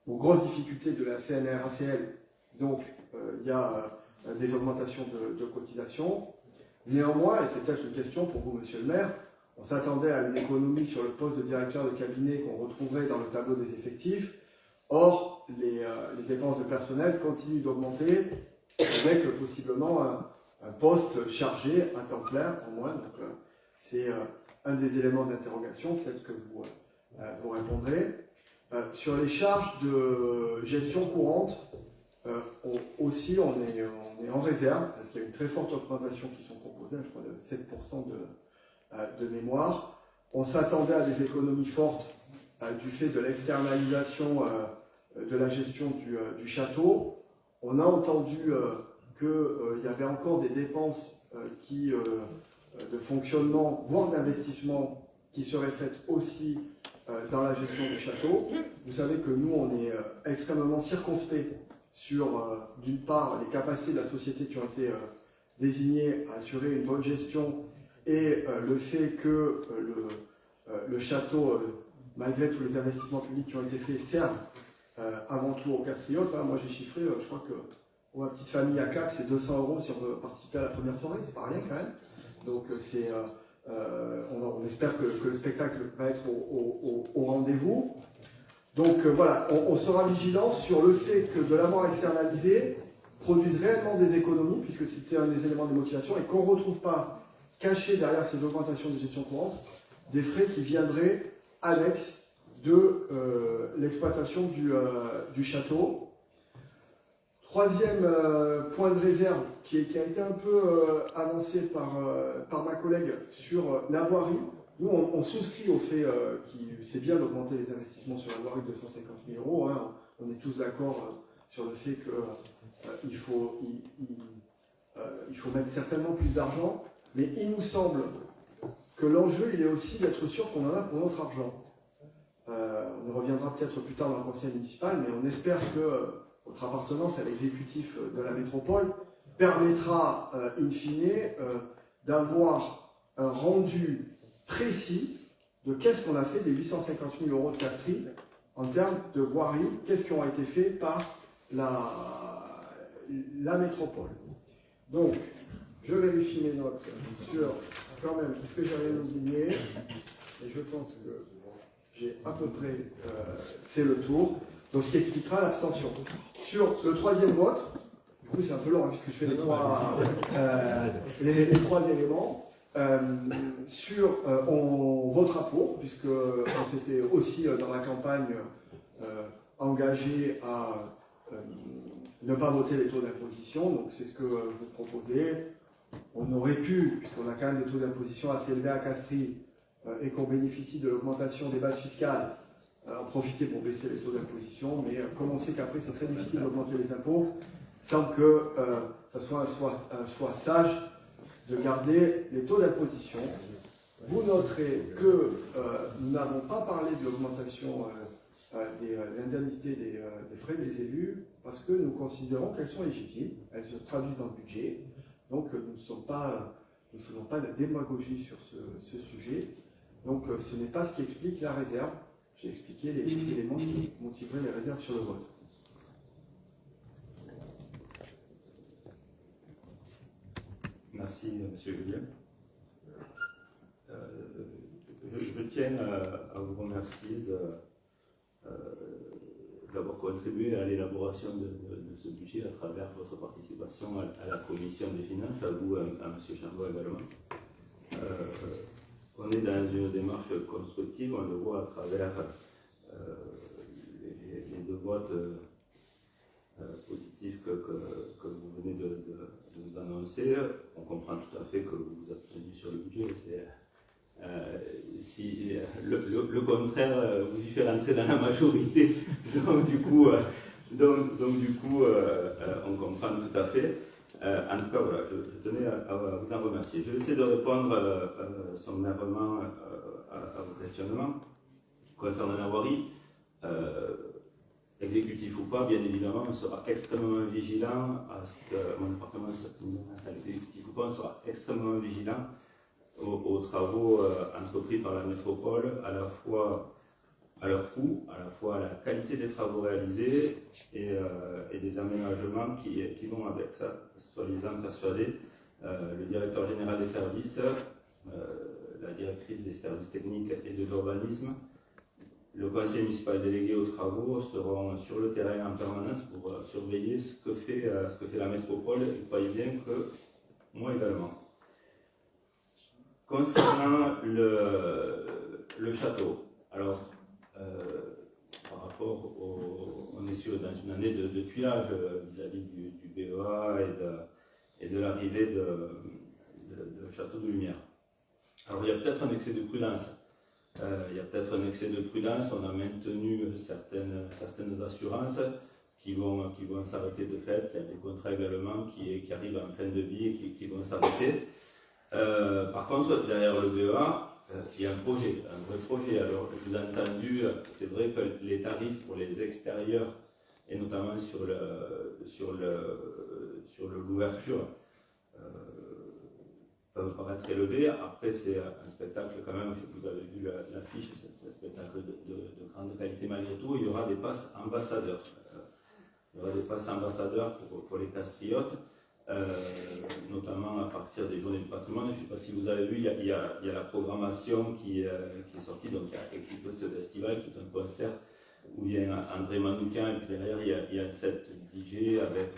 aux grosses difficultés de la CNRACL, donc il y a des augmentations de cotisations. Néanmoins, et c'est peut-être une question pour vous, monsieur le maire, on s'attendait à une économie sur le poste de directeur de cabinet qu'on retrouverait dans le tableau des effectifs. Or, les dépenses de personnel continuent d'augmenter avec possiblement un poste chargé à temps plein en moins. Donc, c'est un des éléments d'interrogation, peut-être que vous répondrez. Sur les charges de gestion courante, aussi on est en réserve, parce qu'il y a une très forte augmentation qui sont proposées, je crois de 7% de mémoire. On s'attendait à des économies fortes du fait de l'externalisation de la gestion du château. On a entendu qu'il y avait encore des dépenses de fonctionnement, voire d'investissement, qui seraient faites aussi dans la gestion du château. Vous savez que nous, on est extrêmement circonspect sur, d'une part, les capacités de la société qui ont été désignées à assurer une bonne gestion et le fait que le château, malgré tous les investissements publics qui ont été faits, serve avant tout aux castriotes. Moi, j'ai chiffré, je crois que pour ma petite famille à 4, c'est 200 € si on veut participer à la première soirée, c'est pas rien quand même. Donc, on espère que le spectacle va être au rendez-vous. Donc voilà, on sera vigilant sur le fait que de l'avoir externalisé produise réellement des économies, puisque c'était un des éléments de motivation, et qu'on ne retrouve pas cachés derrière ces augmentations de gestion courante des frais qui viendraient annexes de l'exploitation du château. Troisième point de réserve qui a été un peu avancé par ma collègue sur la voirie. Nous, on souscrit au fait que c'est bien d'augmenter les investissements sur la voirie de 250 000 €. Hein. On est tous d'accord sur le fait qu'il faut mettre certainement plus d'argent, mais il nous semble que l'enjeu, il est aussi d'être sûr qu'on en a pour notre argent. On reviendra peut-être plus tard dans le conseil municipal, mais on espère que votre appartenance à l'exécutif de la métropole permettra, in fine, d'avoir un rendu précis de qu'est-ce qu'on a fait des 850 000 € de Castries en termes de voirie, qu'est-ce qui ont été faits par la métropole. Donc, je vérifie mes notes sur, quand même, est-ce que j'ai rien oublié, et je pense que j'ai à peu près fait le tour, donc ce qui expliquera l'abstention. Sur le troisième vote, du coup c'est un peu long, puisque je fais les trois éléments. On votera pour, puisque on s'était aussi dans la campagne engagé à ne pas voter les taux d'imposition, donc c'est ce que vous proposez. On aurait pu, puisqu'on a quand même des taux d'imposition assez élevés à Castries et qu'on bénéficie de l'augmentation des bases fiscales, en profiter pour baisser les taux d'imposition, mais comme on sait qu'après c'est très difficile d'augmenter les impôts, il semble que ça soit un choix sage de garder les taux d'imposition. Vous noterez que nous n'avons pas parlé de l'augmentation des indemnités des frais des élus, parce que nous considérons qu'elles sont légitimes, elles se traduisent dans le budget, donc nous ne faisons pas de démagogie sur ce sujet. Donc ce n'est pas ce qui explique la réserve. J'ai expliqué les éléments qui motiveraient les réserves sur le vote. Merci, M. Julien. Je tiens à vous remercier d'avoir contribué à l'élaboration de ce budget à travers votre participation à la commission des finances, à vous, à M. Charbot également. On est dans une démarche constructive, on le voit à travers les deux votes positifs que vous venez de nous annoncer. On comprend tout à fait que vous vous abstenez sur le budget. Si le contraire vous y fait rentrer dans la majorité, donc du coup, Donc du coup, on comprend tout à fait. En tout cas, voilà, je tenais à vous en remercier. Je vais essayer de répondre sommairement à vos questionnements concernant la voirie. Exécutif ou pas, bien évidemment, on sera extrêmement vigilant à ce que mon département soit exécutif ou pas, on sera extrêmement vigilant aux travaux entrepris par la métropole, à la fois à leur coût, à la fois à la qualité des travaux réalisés et des aménagements qui vont avec ça. Soyez-en persuadés, le directeur général des services, la directrice des services techniques et de l'urbanisme, le conseil municipal délégué aux travaux seront sur le terrain en permanence pour surveiller ce que fait la métropole, et croyez bien que moi également. Concernant le château, alors par rapport on est dans une année de tuilage vis-à-vis du BEA et de l'arrivée de Château de Lumière. Alors il y a peut-être un excès de prudence. On a maintenu certaines assurances qui vont s'arrêter de fait. Il y a des contrats également qui arrivent en fin de vie et qui vont s'arrêter. Par contre, derrière le BEA, il y a un vrai projet. Alors, je vous ai entendu, c'est vrai que les tarifs pour les extérieurs, et notamment sur l'ouverture, peuvent paraître élevés. Après, c'est un spectacle quand même, vous avez vu l'affiche, c'est un spectacle de grande qualité malgré tout. Il y aura des passes ambassadeurs. Pour les castriotes, notamment à partir des journées du patrimoine. Je ne sais pas si vous avez vu, il y a la programmation qui est sortie, donc il y a Éclipse ce festival qui est un concert où il y a André Manoukian et puis derrière il y a un set DJ avec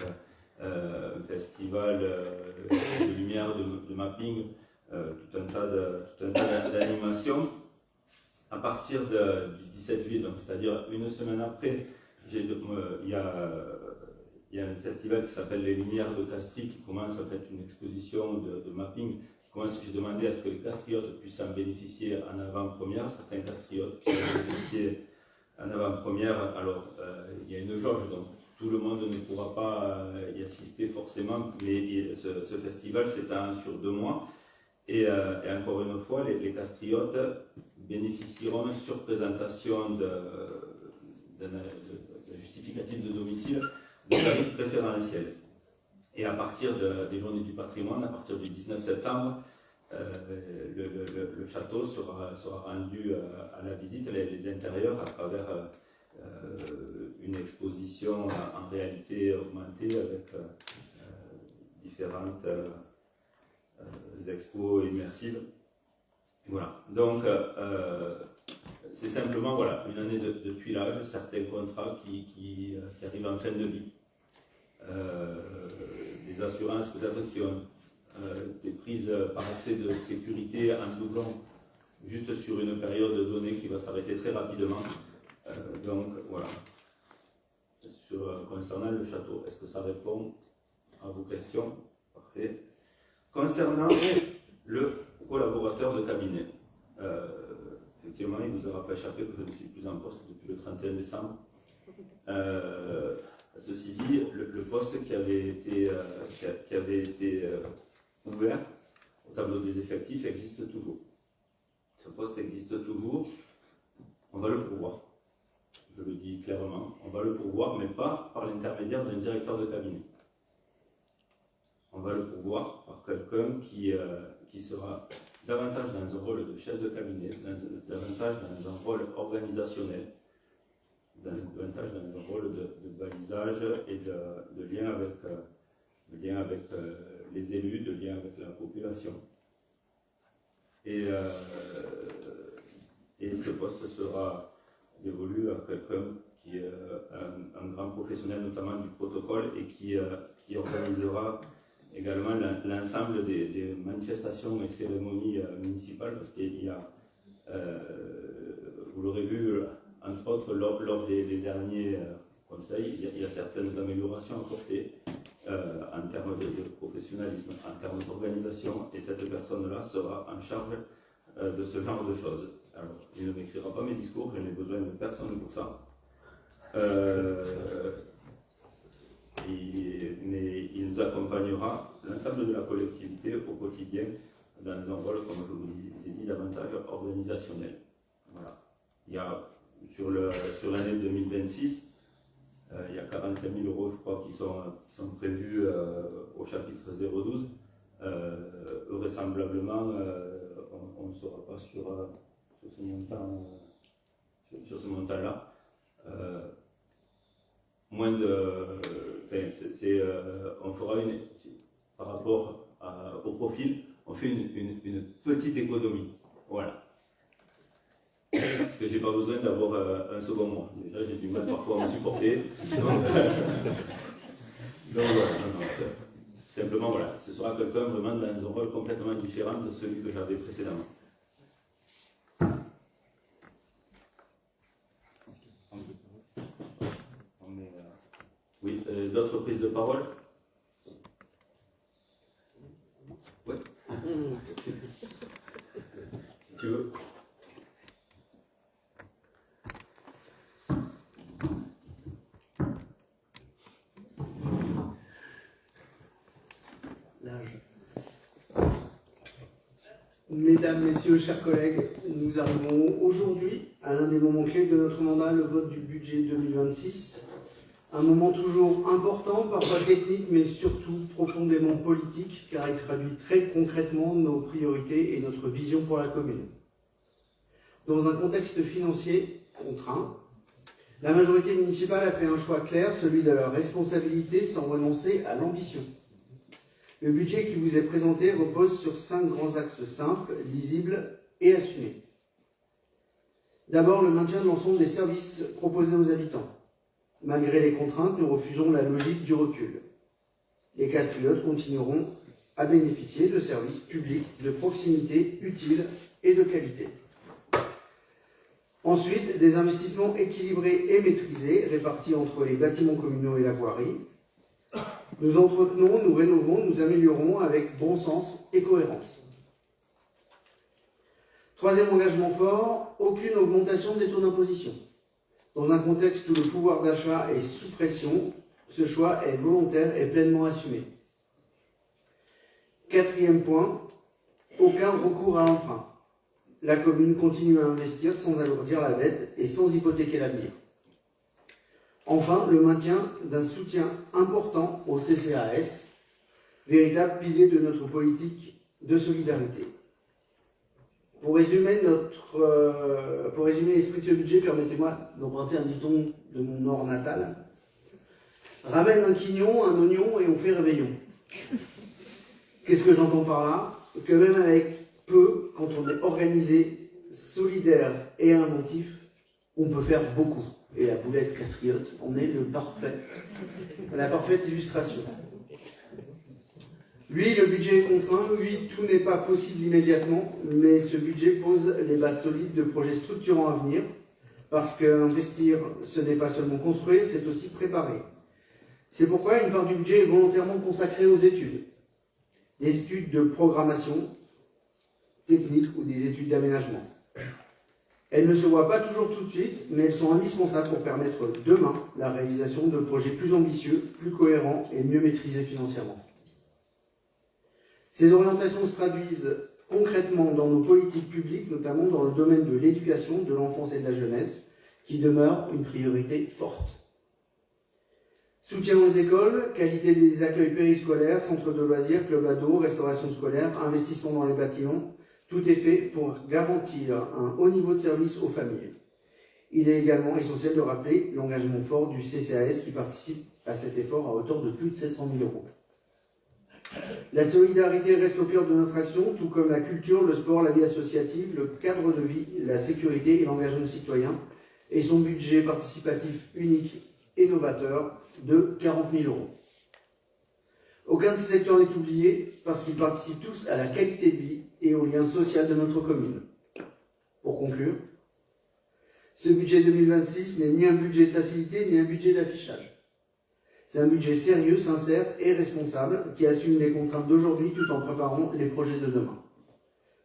un festival de lumière, de mapping, tout un tas d'animations. À partir du 17 juillet, donc c'est-à-dire une semaine après, il y a un festival qui s'appelle Les Lumières de Castries qui commence en fait une exposition de mapping. J'ai demandé à ce que les castriotes puissent en bénéficier en avant-première. Certains castriotes qui ont bénéficié en avant-première. Alors, il y a une jauge, donc tout le monde ne pourra pas y assister forcément, mais ce festival s'étend sur 2 mois. Et encore une fois, les castriotes bénéficieront sur présentation de justificatif de domicile de tarifs préférentiels. Et à partir des journées du patrimoine, à partir du 19 septembre, le château sera rendu à la visite, les intérieurs, à travers une exposition en réalité augmentée avec différentes expos immersives. Voilà. Donc, c'est simplement voilà, une année de tuilage, certains contrats qui arrivent en fin de vie. Des assurances peut-être qui ont des prises par excès de sécurité en doublon juste sur une période donnée qui va s'arrêter très rapidement. Donc voilà. Concernant le château, est-ce que ça répond à vos questions? Parfait. Concernant le collaborateur de cabinet, effectivement, il ne vous aura pas échappé que je ne suis plus en poste depuis le 31 décembre. Ceci dit, le poste qui avait été ouvert au tableau des effectifs existe toujours. Ce poste existe toujours. On va le pourvoir. Je le dis clairement, on va le pourvoir, mais pas par l'intermédiaire d'un directeur de cabinet. On va le pourvoir par quelqu'un qui sera davantage dans un rôle de chef de cabinet, davantage dans un rôle organisationnel, davantage dans un rôle de balisage et de lien avec les élus, de lien avec la population. Et ce poste sera dévolu à quelqu'un qui est un grand professionnel, notamment du protocole, et qui organisera également l'ensemble des manifestations et cérémonies municipales, parce qu'il y a, vous l'aurez vu, entre autres, lors des derniers conseils, il y a certaines améliorations à apporter en termes de professionnalisme, en termes d'organisation, et cette personne-là sera en charge de ce genre de choses. Alors, il ne m'écrira pas mes discours, je n'ai besoin de personne pour ça. accompagnera l'ensemble de la collectivité au quotidien dans un rôle, comme je vous ai dit, davantage organisationnel. Voilà. Il y a, sur l'année 2026, il y a 45 000 euros, je crois, qui sont prévus au chapitre 012. Vraisemblablement, on ne sera pas sur ce montant-là. Moins de... on fera par rapport au profil, on fait une petite économie. Voilà. Parce que j'ai pas besoin d'avoir un second mois. Déjà, j'ai du mal parfois à me supporter. Donc voilà. Simplement, voilà. Ce sera quelqu'un vraiment dans un rôle complètement différent de celui que j'avais précédemment. Oui, d'autres prises de parole? Oui. Si tu veux. Mesdames, Messieurs, chers collègues, nous arrivons aujourd'hui à l'un des moments clés de notre mandat, le vote du budget 2026. Un moment toujours important, parfois technique, mais surtout profondément politique, car il traduit très concrètement nos priorités et notre vision pour la commune. Dans un contexte financier contraint, la majorité municipale a fait un choix clair, celui de la responsabilité sans renoncer à l'ambition. Le budget qui vous est présenté repose sur 5 grands axes simples, lisibles et assumés. D'abord, le maintien de l'ensemble des services proposés aux habitants. Malgré les contraintes, nous refusons la logique du recul. Les Castriotes continueront à bénéficier de services publics de proximité utiles et de qualité. Ensuite, des investissements équilibrés et maîtrisés, répartis entre les bâtiments communaux et la voirie. Nous entretenons, nous rénovons, nous améliorons avec bon sens et cohérence. Troisième engagement fort, aucune augmentation des taux d'imposition. Dans un contexte où le pouvoir d'achat est sous pression, ce choix est volontaire et pleinement assumé. Quatrième point, aucun recours à l'emprunt. La commune continue à investir sans alourdir la dette et sans hypothéquer l'avenir. Enfin, le maintien d'un soutien important au CCAS, véritable pilier de notre politique de solidarité. Pour résumer l'esprit de ce budget, permettez-moi d'emprunter un dicton de mon nord natal. Ramène un quignon, un oignon et on fait réveillon. Qu'est-ce que j'entends par là? Que même avec peu, quand on est organisé, solidaire et inventif, on peut faire beaucoup. Et la boulette castriote en est la parfaite illustration. Oui, le budget est contraint, oui, tout n'est pas possible immédiatement, mais ce budget pose les bases solides de projets structurants à venir, parce qu'investir, ce n'est pas seulement construire, c'est aussi préparer. C'est pourquoi une part du budget est volontairement consacrée aux études. Des études de programmation technique ou des études d'aménagement. Elles ne se voient pas toujours tout de suite, mais elles sont indispensables pour permettre demain la réalisation de projets plus ambitieux, plus cohérents et mieux maîtrisés financièrement. Ces orientations se traduisent concrètement dans nos politiques publiques, notamment dans le domaine de l'éducation, de l'enfance et de la jeunesse, qui demeure une priorité forte. Soutien aux écoles, qualité des accueils périscolaires, centres de loisirs, clubs ados, restauration scolaire, investissement dans les bâtiments, tout est fait pour garantir un haut niveau de service aux familles. Il est également essentiel de rappeler l'engagement fort du CCAS qui participe à cet effort à hauteur de plus de 700 000 €. La solidarité reste au cœur de notre action, tout comme la culture, le sport, la vie associative, le cadre de vie, la sécurité et l'engagement citoyen, et son budget participatif unique et novateur de 40 000 €. Aucun de ces secteurs n'est oublié parce qu'ils participent tous à la qualité de vie et au lien social de notre commune. Pour conclure, ce budget 2026 n'est ni un budget de facilité ni un budget d'affichage. C'est un budget sérieux, sincère et responsable qui assume les contraintes d'aujourd'hui tout en préparant les projets de demain.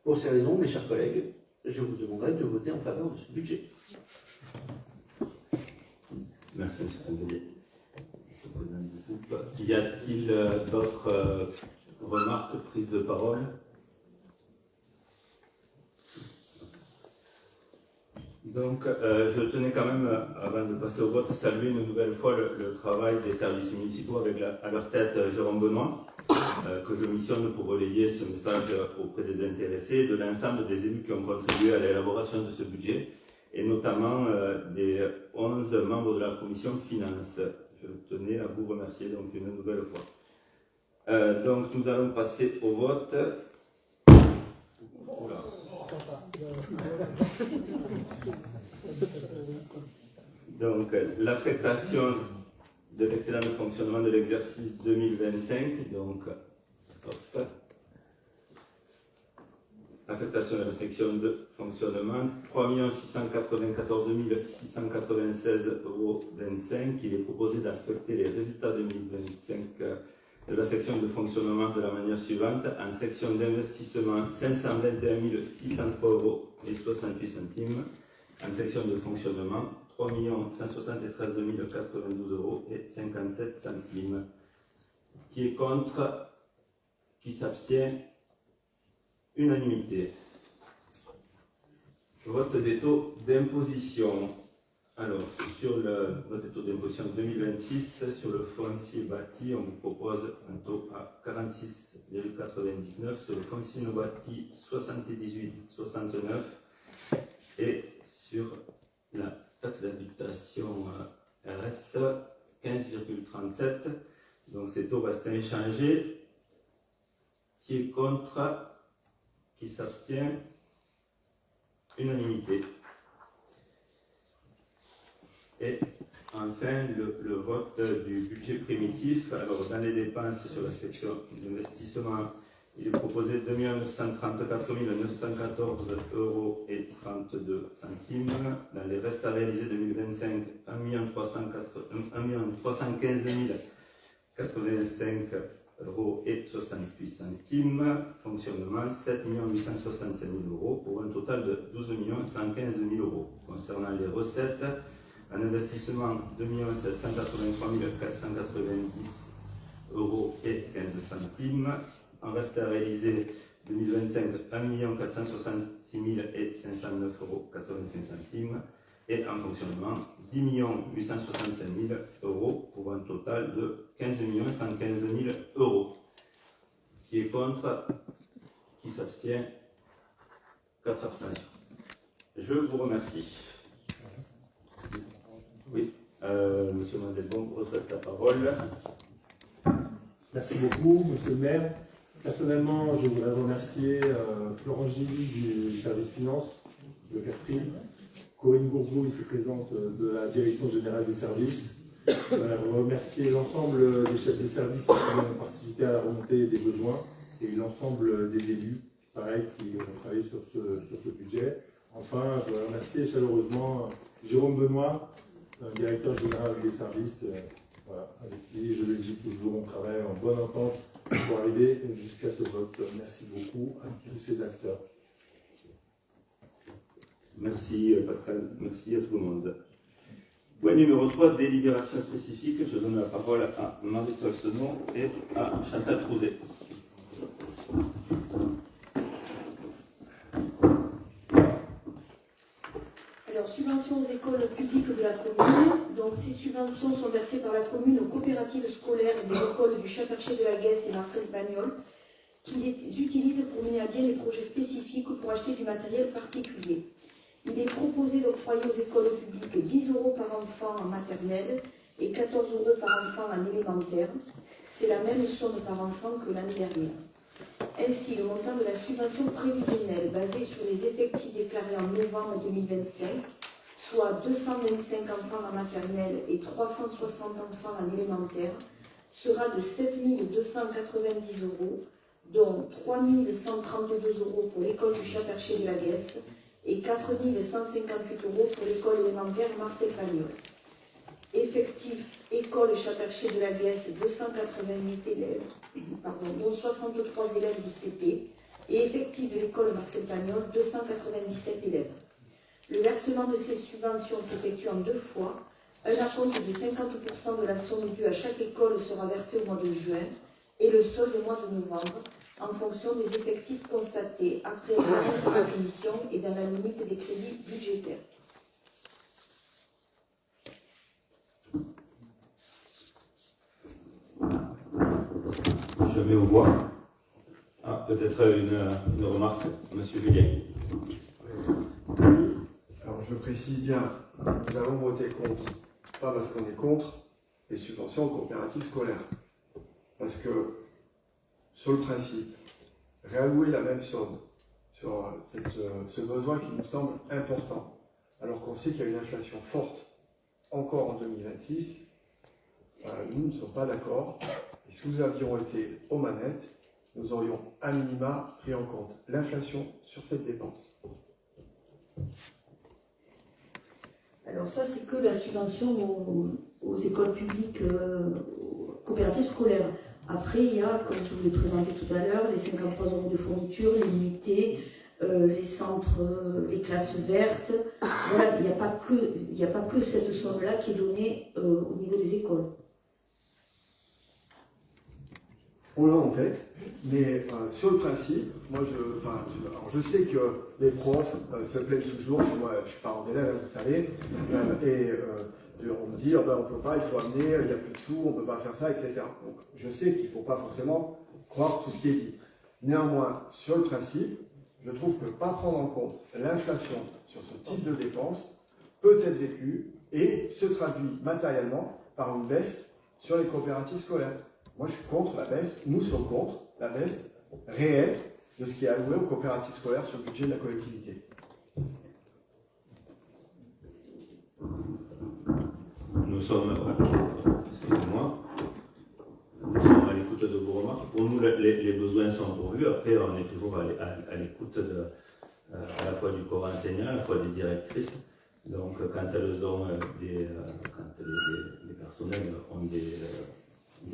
Pour ces raisons, mes chers collègues, je vous demanderai de voter en faveur de ce budget. Merci, M. Andelier. y a-t-il d'autres remarques, prises de parole? Donc, je tenais quand même, avant de passer au vote, saluer une nouvelle fois le travail des services municipaux avec à leur tête Jérôme Benoît, que je missionne pour relayer ce message auprès des intéressés et de l'ensemble des élus qui ont contribué à l'élaboration de ce budget, et notamment des 11 membres de la commission finances. Je tenais à vous remercier donc une nouvelle fois. Donc, nous allons passer au vote. Oula. Donc, l'affectation de l'excédent de fonctionnement de l'exercice 2025, donc, hop. Affectation de la section de fonctionnement, 3 694 696,25 €. Il est proposé d'affecter les résultats 2025 de la section de fonctionnement de la manière suivante: en section d'investissement, 521 603,68 €. En section de fonctionnement, 3 173 092,57 €. Qui est contre? Qui s'abstient? Unanimité. Vote des taux d'imposition. Alors, sur le vote des taux d'imposition 2026, sur le foncier bâti, on vous propose un taux à 46,99, sur le foncier non bâti 78,69, et sur la taxe d'habitation RS 15,37. Donc ces taux restent inchangés. Qui est contre? Qui s'abstient? Unanimité. Et enfin, le vote du budget primitif. Alors, dans les dépenses sur la section d'investissement, il est proposé 2 934 914,32 €. Dans les restes à réaliser 2025, 1 315 085,68 €. Fonctionnement, 7 865 000 €, pour un total de 12 115 000 €. Concernant les recettes, en investissement, 2 783 490,15 €. En reste à réaliser 2025, 1 466 509,85 €. Et en fonctionnement, 10 865 000 €, pour un total de 15 115 000 €. Qui est contre? Qui s'abstient? 4 abstentions. Je vous remercie. Oui, monsieur Mandelbaum, vous retraite la parole. Merci beaucoup, monsieur le maire. Personnellement, je voudrais remercier Florent Gilly du service finance de Castries, Corinne Gourgou, ici présente, de la direction générale des services. Je voudrais remercier l'ensemble des chefs de service qui ont participé à la remontée des besoins et l'ensemble des élus, pareil, qui ont travaillé sur ce budget. Enfin, je voudrais remercier chaleureusement Jérôme Benoît, directeur général des services, voilà, avec qui, je le dis toujours, on travaille en bonne entente pour arriver jusqu'à ce vote. Merci beaucoup à tous ces acteurs. Merci Pascal, merci à tout le monde. Point numéro 3, délibération spécifique. Je donne la parole à Marie-Sol Senon et à Chantal Crouzet. Alors, subventions aux écoles publiques de la commune. Donc, ces subventions sont versées par la commune aux coopératives scolaires des écoles du Chat-Perché de la Guesse et Marcel Pagnol, qui les utilisent pour mener à bien des projets spécifiques pour acheter du matériel particulier. Il est proposé d'octroyer aux écoles publiques 10 € par enfant en maternelle et 14 € par enfant en élémentaire. C'est la même somme par enfant que l'année dernière. Ainsi, le montant de la subvention prévisionnelle basée sur les effectifs déclarés en novembre 2025, soit 225 enfants en maternelle et 360 enfants en élémentaire, sera de 7 290 €, dont 3 132 € pour l'école du Chat-Perché de la Guesse et 4 158 € pour l'école élémentaire Marcel Pagnol. Effectif école Chat-Perché de la Guesse, 288 élèves, dont 63 élèves de CP, et effectif de l'école Marcel Pagnol, 297 élèves. Le versement de ces subventions s'effectue en 2 fois, Un acompte de 50% de la somme due à chaque école sera versé au mois de juin et le solde au mois de novembre en fonction des effectifs constatés après examen de la commission et dans la limite des crédits budgétaires. Je mets aux voix. Ah, peut-être une remarque, Monsieur Julien. Alors je précise bien, nous allons voter contre, pas parce qu'on est contre les subventions aux coopératives scolaires. Parce que, sur le principe, réallouer la même somme sur ce besoin qui nous semble important, alors qu'on sait qu'il y a une inflation forte encore en 2026, nous ne sommes pas d'accord. Et si nous avions été aux manettes, nous aurions à minima pris en compte l'inflation sur cette dépense. Alors ça, c'est que la subvention aux écoles publiques coopératives scolaires. Après, il y a, comme je vous l'ai présenté tout à l'heure, les 53 € de fourniture, les unités, les centres, les classes vertes. Voilà, il n'y a pas que cette somme-là qui est donnée au niveau des écoles. On l'a en tête, mais sur le principe, moi je sais que les profs se plaignent toujours, moi je suis parent d'élèves, vous savez, on me dit on ne peut pas, il faut amener, il n'y a plus de sous, on ne peut pas faire ça, etc. Donc je sais qu'il ne faut pas forcément croire tout ce qui est dit. Néanmoins, sur le principe, je trouve que pas prendre en compte l'inflation sur ce type de dépenses peut être vécu et se traduit matériellement par une baisse sur les coopératives scolaires. Moi, je suis contre la baisse, nous sommes contre la baisse réelle de ce qui est alloué aux coopératives scolaires sur le budget de la collectivité. Nous sommes, excusez-moi, nous sommes à l'écoute de vos remarques. Pour nous, les besoins sont pourvus. Après, on est toujours à l'écoute à la fois du corps enseignant, à la fois des directrices. Donc, quand elles ont quand les personnels ont des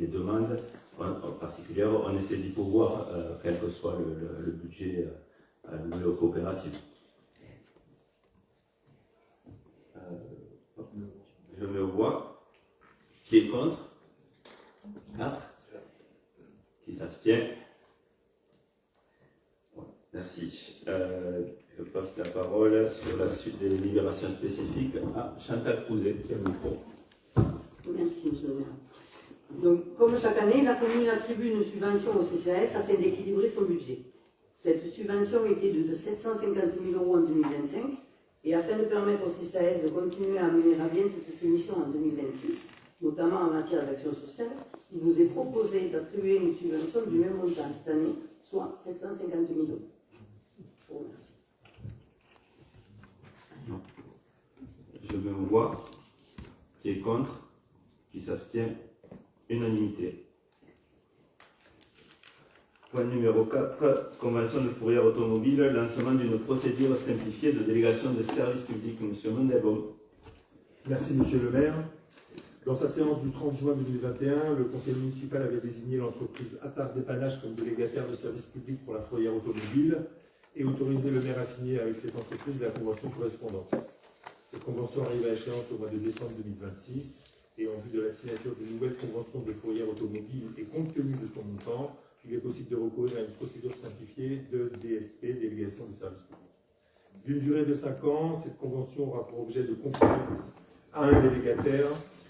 demandes en particulier, on essaie d'y pourvoir, quel que soit le budget alloué aux coopératives. Je me vois. Qui est contre? 4. Qui s'abstient? Merci. Je passe la parole sur la suite des délibérations spécifiques à Chantal Crouzet, qui a le micro. Merci, monsieur le maire. Donc, comme chaque année, la commune attribue une subvention au CCAS afin d'équilibrer son budget. Cette subvention était de 750 000 € en 2025, et afin de permettre au CCAS de continuer à mener à bien toutes ses missions en 2026, notamment en matière d'action sociale, il vous est proposé d'attribuer une subvention du même montant cette année, soit 750 000 €. Je vous remercie. Je me vois. Qui est contre? Qui s'abstient? Unanimité. Point numéro 4, convention de fourrière automobile, lancement d'une procédure simplifiée de délégation de services publics. Monsieur Mondelbaum. Merci, monsieur le maire. Dans sa séance du 30 juin 2021, le conseil municipal avait désigné l'entreprise Attar Dépannage comme délégataire de services publics pour la fourrière automobile et autorisé le maire à signer avec cette entreprise la convention correspondante. Cette convention arrive à échéance au mois de décembre 2026 et en vue de la signature d'une nouvelle convention de fourrière automobile et compte tenu de son montant, il est possible de recourir à une procédure simplifiée de DSP, délégation de services publics. D'une durée de 5 ans, cette convention aura pour objet de confier à un délégataire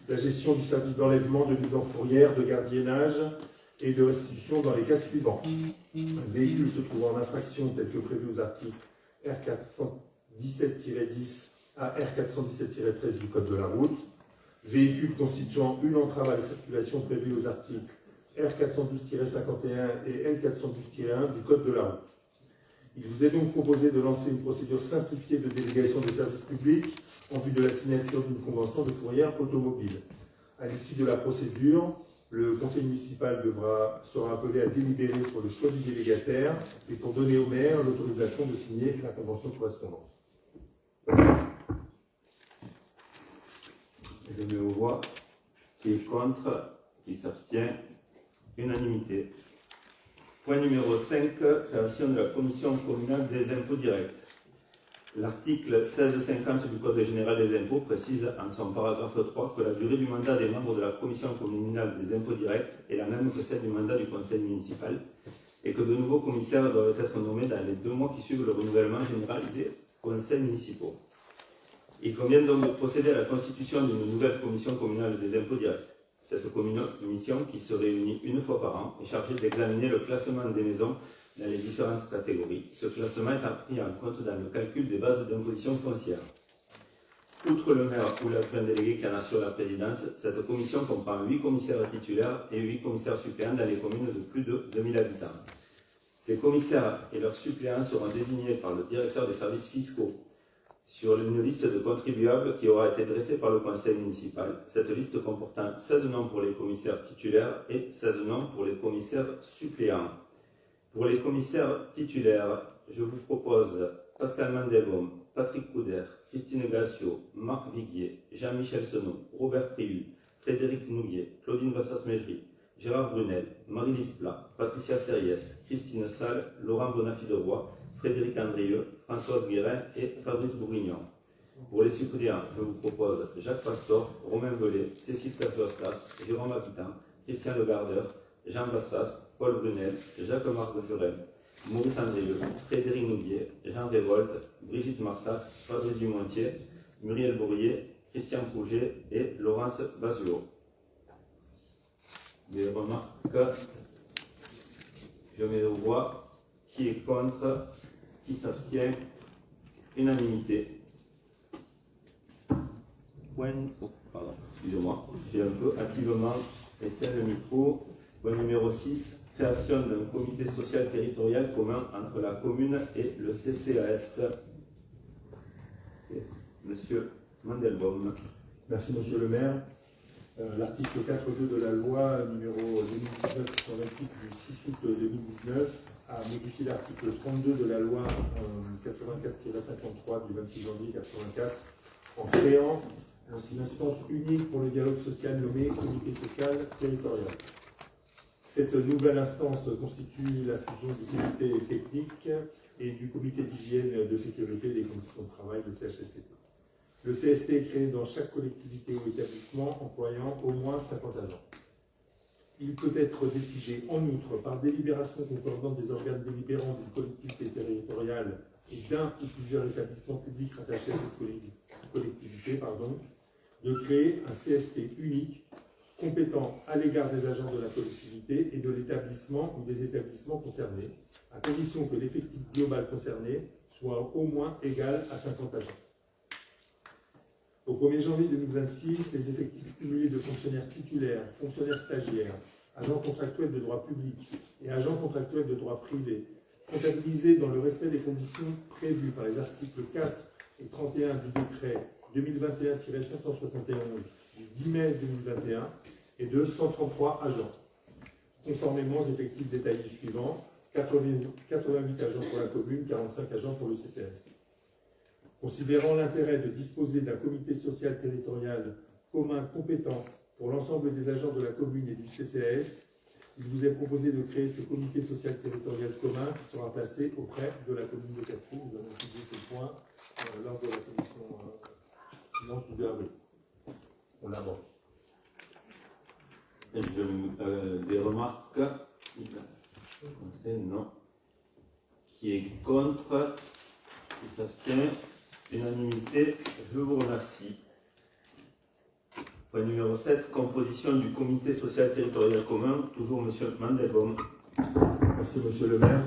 la gestion du service d'enlèvement, de mise en fourrière, de gardiennage et de restitution dans les cas suivants. Un véhicule se trouvant en infraction tel que prévu aux articles R417-10 à R417-13 du Code de la route, véhicule constituant une entrave à la circulation prévue aux articles R412-51 et L412-1 du Code de la route. Il vous est donc proposé de lancer une procédure simplifiée de délégation des services publics en vue de la signature d'une convention de fourrière automobile. À l'issue de la procédure, le conseil municipal sera appelé à délibérer sur le choix du délégataire et pour donner au maire l'autorisation de signer la convention correspondante. Je me vois. Qui est contre? Qui s'abstient? Unanimité. Point numéro 5, création de la commission communale des impôts directs. L'article 1650 du Code général des impôts précise en son paragraphe 3 que la durée du mandat des membres de la commission communale des impôts directs est la même que celle du mandat du conseil municipal et que de nouveaux commissaires doivent être nommés dans les 2 mois qui suivent le renouvellement général des conseils municipaux. Il convient donc de procéder à la constitution d'une nouvelle commission communale des impôts directs. Cette commission, qui se réunit 1 fois par an, est chargée d'examiner le classement des maisons dans les différentes catégories. Ce classement est pris en compte dans le calcul des bases d'imposition foncière. Outre le maire ou l'adjoint délégué qui en assure la présidence, cette commission comprend 8 commissaires titulaires et 8 commissaires suppléants dans les communes de plus de 2000 habitants. Ces commissaires et leurs suppléants seront désignés par le directeur des services fiscaux sur une liste de contribuables qui aura été dressée par le conseil municipal. Cette liste comportant 16 noms pour les commissaires titulaires et 16 noms pour les commissaires suppléants. Pour les commissaires titulaires, je vous propose Pascal Mandelbaum, Patrick Couder, Christine Gassio, Marc Viguier, Jean-Michel Senot, Robert Priu, Frédéric Nouguier, Claudine Bassas-Mejri, Gérard Brunel, Marie-Lise Plat, Patricia Serriès, Christine Salle, Laurent Bonafi-de-Roy, Frédéric Andrieux, Françoise Guérin et Fabrice Bourguignon. Pour les suppléants, je vous propose Jacques Pastor, Romain Belay, Cécile Casvascas, Jérôme Habitant, Christian Legardeur, Jean Bassas, Paul Brunel, Jacques-Marc Jurel, Maurice Andrieux, Frédéric Nouguier, Jean Révolte, Brigitte Marsac, Fabrice Dumontier, Muriel Bourrier, Christian Pouget et Laurence Bazuot. Des remarques? Je mets aux voix. Qui est contre? Qui s'abstient? Unanimité. Point. Oh, pardon, excusez-moi. J'ai un peu activement éteint le micro. Point numéro 6. Création d'un comité social territorial commun entre la commune et le CCAS. Monsieur Mandelbaum. Merci, monsieur le maire. L'article 4.2 de la loi numéro 2019-128 du 6 août 2019 a modifié l'article 32 de la loi 84-53 du 26 janvier 84 en créant une instance unique pour le dialogue social nommée comité social territorial. Cette nouvelle instance constitue la fusion du comité technique et du comité d'hygiène de sécurité des conditions de travail, le CHSCT. Le CST est créé dans chaque collectivité ou établissement employant au moins 50 agents. Il peut être décidé en outre par délibération concordante des organes délibérants d'une collectivité territoriale et d'un ou plusieurs établissements publics rattachés à cette collectivité, de créer un CST unique compétent à l'égard des agents de la collectivité et de l'établissement ou des établissements concernés, à condition que l'effectif global concerné soit au moins égal à 50 agents. Au 1er janvier 2026, les effectifs cumulés de fonctionnaires titulaires, fonctionnaires stagiaires, agents contractuels de droit public et agents contractuels de droit privé, comptabilisés dans le respect des conditions prévues par les articles 4 et 31 du décret 2021-571 du 10 mai 2021 et de 133 agents. Conformément aux effectifs détaillés suivants, 88 agents pour la commune, 45 agents pour le CCAS. Considérant l'intérêt de disposer d'un comité social territorial commun compétent pour l'ensemble des agents de la commune et du CCAS, il vous est proposé de créer ce comité social territorial commun qui sera placé auprès de la commune de Castries. Nous avons étudié ce point lors de la commission finance du 2 avril. On l'aborde. Des remarques? Non. Qui est contre? Qui s'abstient? Unanimité. Je vous remercie. Point numéro 7, composition du comité social territorial commun, toujours M. Mandelbaum. Merci monsieur le maire.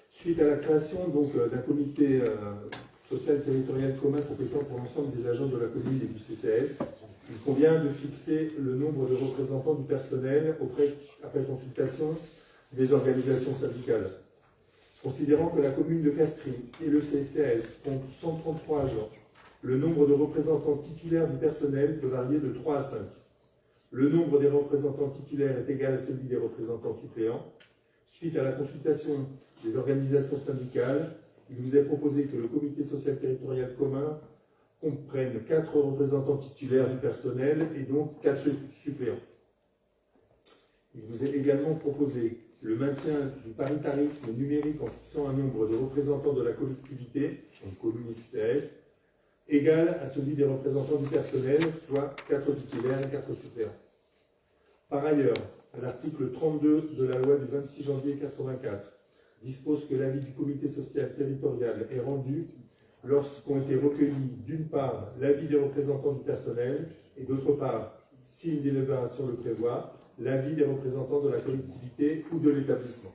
Suite à la création d'un comité social territorial commun compétent pour l'ensemble des agents de la commune et du CCAS, il convient de fixer le nombre de représentants du personnel après consultation des organisations syndicales. Considérant que la commune de Castries et le CCAS comptent 133 agents, le nombre de représentants titulaires du personnel peut varier de 3 à 5. Le nombre des représentants titulaires est égal à celui des représentants suppléants. Suite à la consultation des organisations syndicales, il vous est proposé que le comité social territorial commun comprenne 4 représentants titulaires du personnel et donc 4 suppléants. Il vous est également proposé le maintien du paritarisme numérique en fixant un nombre de représentants de la collectivité, donc commune CCAS, égal à celui des représentants du personnel, soit 4 titulaires et 4 suppléants. Par ailleurs, l'article 32 de la loi du 26 janvier 1984 dispose que l'avis du comité social territorial est rendu lorsqu'ont été recueillis, d'une part, l'avis des représentants du personnel et d'autre part, si une délibération le prévoit, l'avis des représentants de la collectivité ou de l'établissement.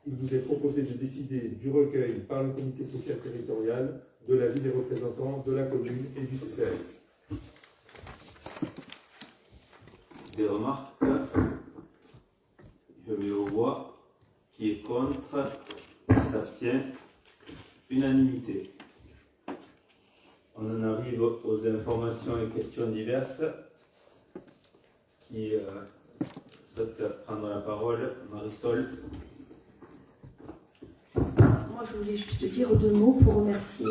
Il vous est proposé de décider du recueil par le comité social territorial de l'avis des représentants de la commune et du CCAS. Des remarques? Je mets aux voix. Qui est contre? Qui s'abstient? Unanimité. On en arrive aux informations et questions diverses. Qui souhaite prendre la parole? Marisol. Moi, je voulais juste dire 2 mots pour remercier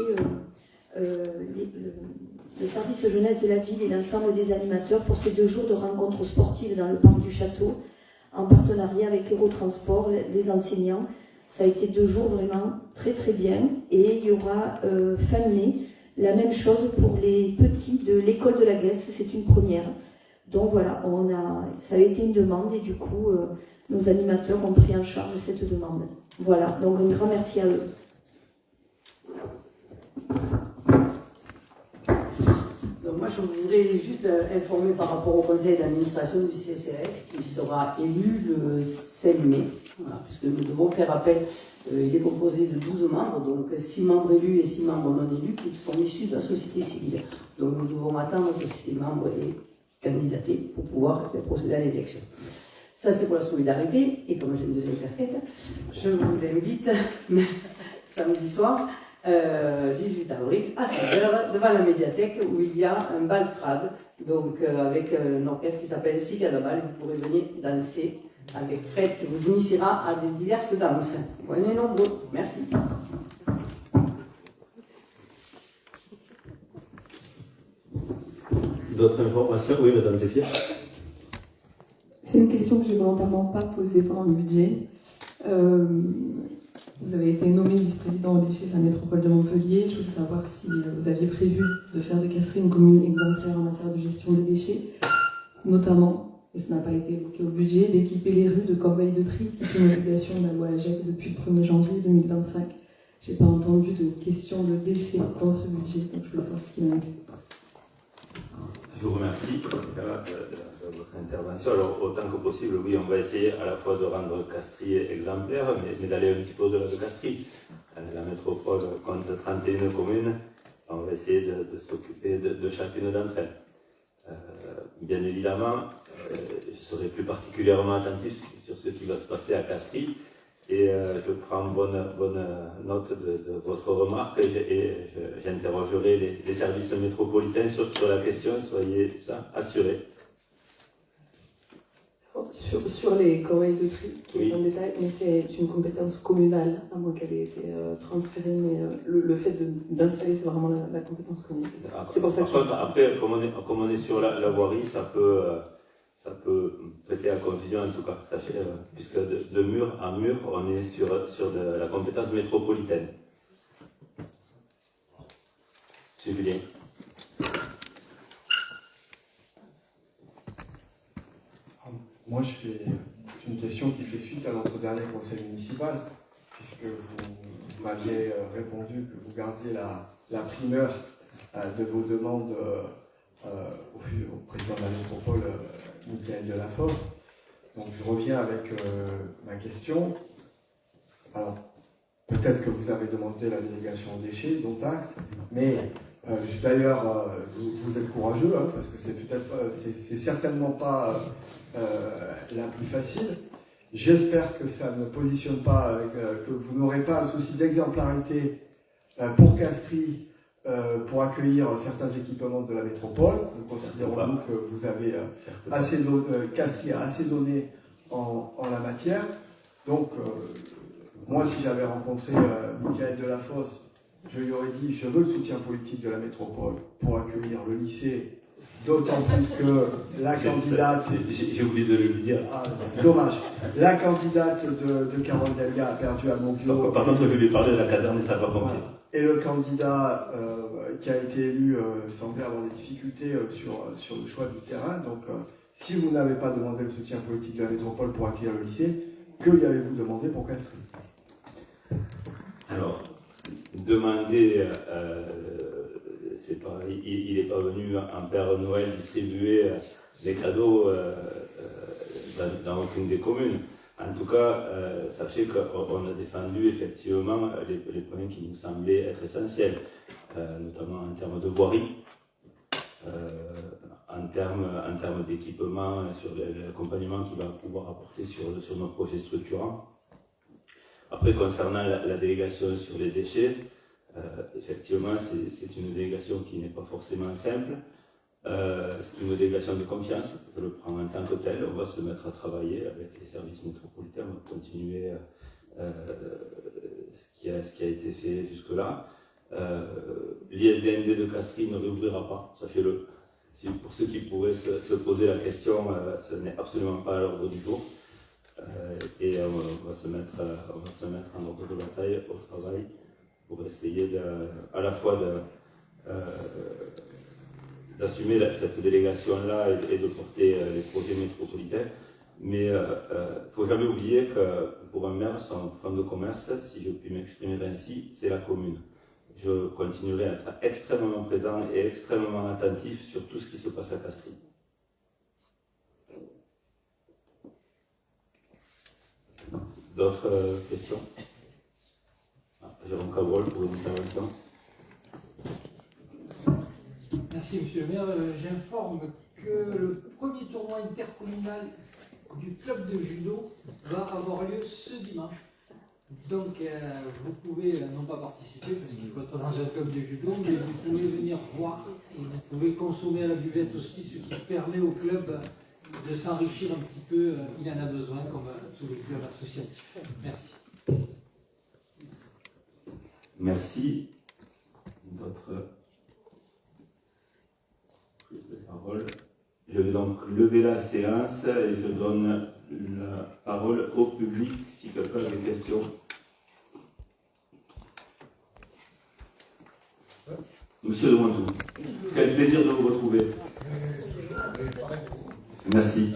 le service jeunesse de la ville et l'ensemble des animateurs pour ces 2 jours de rencontres sportives dans le parc du château, en partenariat avec Eurotransport, les enseignants. Ça a été 2 jours vraiment très très bien. Et il y aura fin mai la même chose pour les petits de l'école de la Guesse. C'est une première. Donc voilà, ça a été une demande et du coup, nos animateurs ont pris en charge cette demande. Voilà, donc un grand merci à eux. Donc moi, je voudrais juste informer par rapport au conseil d'administration du CCAS qui sera élu le 5 mai, voilà, puisque nous devons faire appel. Il est composé de 12 membres, donc 6 membres élus et 6 membres non élus qui sont issus de la société civile. Donc nous devons attendre que ces membres aient candidaté pour pouvoir procéder à l'élection. Ça, c'était pour la solidarité. Et comme j'ai une deuxième casquette, je vous invite samedi soir, 18 avril, à 16h, devant la médiathèque où il y a un bal trad, donc avec un orchestre qui s'appelle Sigadabal. Vous pourrez venir danser avec Fred qui vous initiera à des diverses danses. Venez nombreux. Merci. D'autres informations? Oui, Madame Zéphir. C'est une question que j'ai volontairement pas posée pendant le budget. Vous avez été nommé vice-président aux déchets de la métropole de Montpellier. Je voulais savoir si vous aviez prévu de faire de Castries une commune exemplaire en matière de gestion des déchets, notamment, et ce n'a pas été évoqué au budget, d'équiper les rues de corbeilles de tri, qui est une obligation de la loi AGEC depuis le 1er janvier 2025. Je n'ai pas entendu de question de déchets dans ce budget, donc je voulais savoir ce qu'il en était. Je vous remercie de votre intervention. Alors, autant que possible, oui, on va essayer à la fois de rendre Castries exemplaire, mais d'aller un petit peu au-delà de Castries. La métropole compte 31 communes. On va essayer de s'occuper de chacune d'entre elles. Bien évidemment, je serai plus particulièrement attentif sur ce qui va se passer à Castries. Et je prends bonne note de votre remarque et j'interrogerai les services métropolitains sur la question, soyez assurés. Sur les corbeilles de tri, qui est un détail, mais c'est une compétence communale, à moins qu'elle ait été transférée, mais le fait d'installer, c'est vraiment la compétence communale. C'est pour ça que après, comme on est sur la voirie, ça peut prêter à confusion en tout cas, sachez, puisque de mur en mur, on est sur de la compétence métropolitaine. C'est Julien. Moi, j'ai une question qui fait suite à notre dernier conseil municipal, puisque vous m'aviez répondu que vous gardiez la primeur de vos demandes au président de la métropole, Michael Delafosse. Donc je reviens avec ma question. Alors, peut-être que vous avez demandé la délégation aux déchets, dont acte, mais d'ailleurs, vous êtes courageux, hein, parce que c'est certainement pas la plus facile. J'espère que ça ne positionne pas, que vous n'aurez pas un souci d'exemplarité pour Castries, pour accueillir certains équipements de la métropole. Nous considérons que vous avez Castries a assez donné en la matière. Donc, moi, si j'avais rencontré Michael Delafosse, je lui aurais dit, je veux le soutien politique de la métropole pour accueillir le lycée D'autant plus que la candidate... J'ai oublié de le dire. Ah, dommage. La candidate de Carole Delga a perdu à Montclos. Par contre, je lui ai parlé de la caserne des sapeurs-pompiers. Et le candidat qui a été élu semblait avoir des difficultés sur le choix du terrain. Donc, si vous n'avez pas demandé le soutien politique de la métropole pour accueillir le lycée, que lui avez-vous demandé pour Castries? Alors, demander, c'est pas, il n'est pas venu en Père Noël distribuer les cadeaux dans aucune des communes. En tout cas, sachez qu'on a défendu effectivement les points qui nous semblaient être essentiels, notamment en termes de voirie, en termes d'équipement, sur l'accompagnement qu'il va pouvoir apporter sur nos projets structurants. Après, concernant la délégation sur les déchets, effectivement, c'est une délégation qui n'est pas forcément simple. C'est une délégation de confiance, je le prends en tant que tel. On va se mettre à travailler avec les services métropolitains, on va continuer ce qui a été fait jusque-là. L'ISDND de Castries ne réouvrira pas, sachez-le. Pour ceux qui pourraient se poser la question, ce n'est absolument pas à l'ordre du jour. Et on va se mettre en ordre de bataille au travail pour essayer à la fois d'assumer cette délégation-là et de porter les projets métropolitains. Mais il ne faut jamais oublier que pour un maire, son fonds de commerce, si je puis m'exprimer ainsi, c'est la commune. Je continuerai à être extrêmement présent et extrêmement attentif sur tout ce qui se passe à Castries. D'autres questions? Jérôme Cabrol pour une intervention. Merci Monsieur le maire. J'informe que le premier tournoi intercommunal du club de judo va avoir lieu ce dimanche. Donc vous pouvez non pas participer parce qu'il faut être dans un club de judo, mais vous pouvez venir voir et vous pouvez consommer à la buvette aussi, ce qui permet au club de s'enrichir un petit peu. Il en a besoin comme tous les clubs associatifs. Merci. Merci. D'autres prises de parole? Je vais donc lever la séance et je donne la parole au public si quelqu'un a des questions. Monsieur de Montou, quel plaisir de vous retrouver. Merci.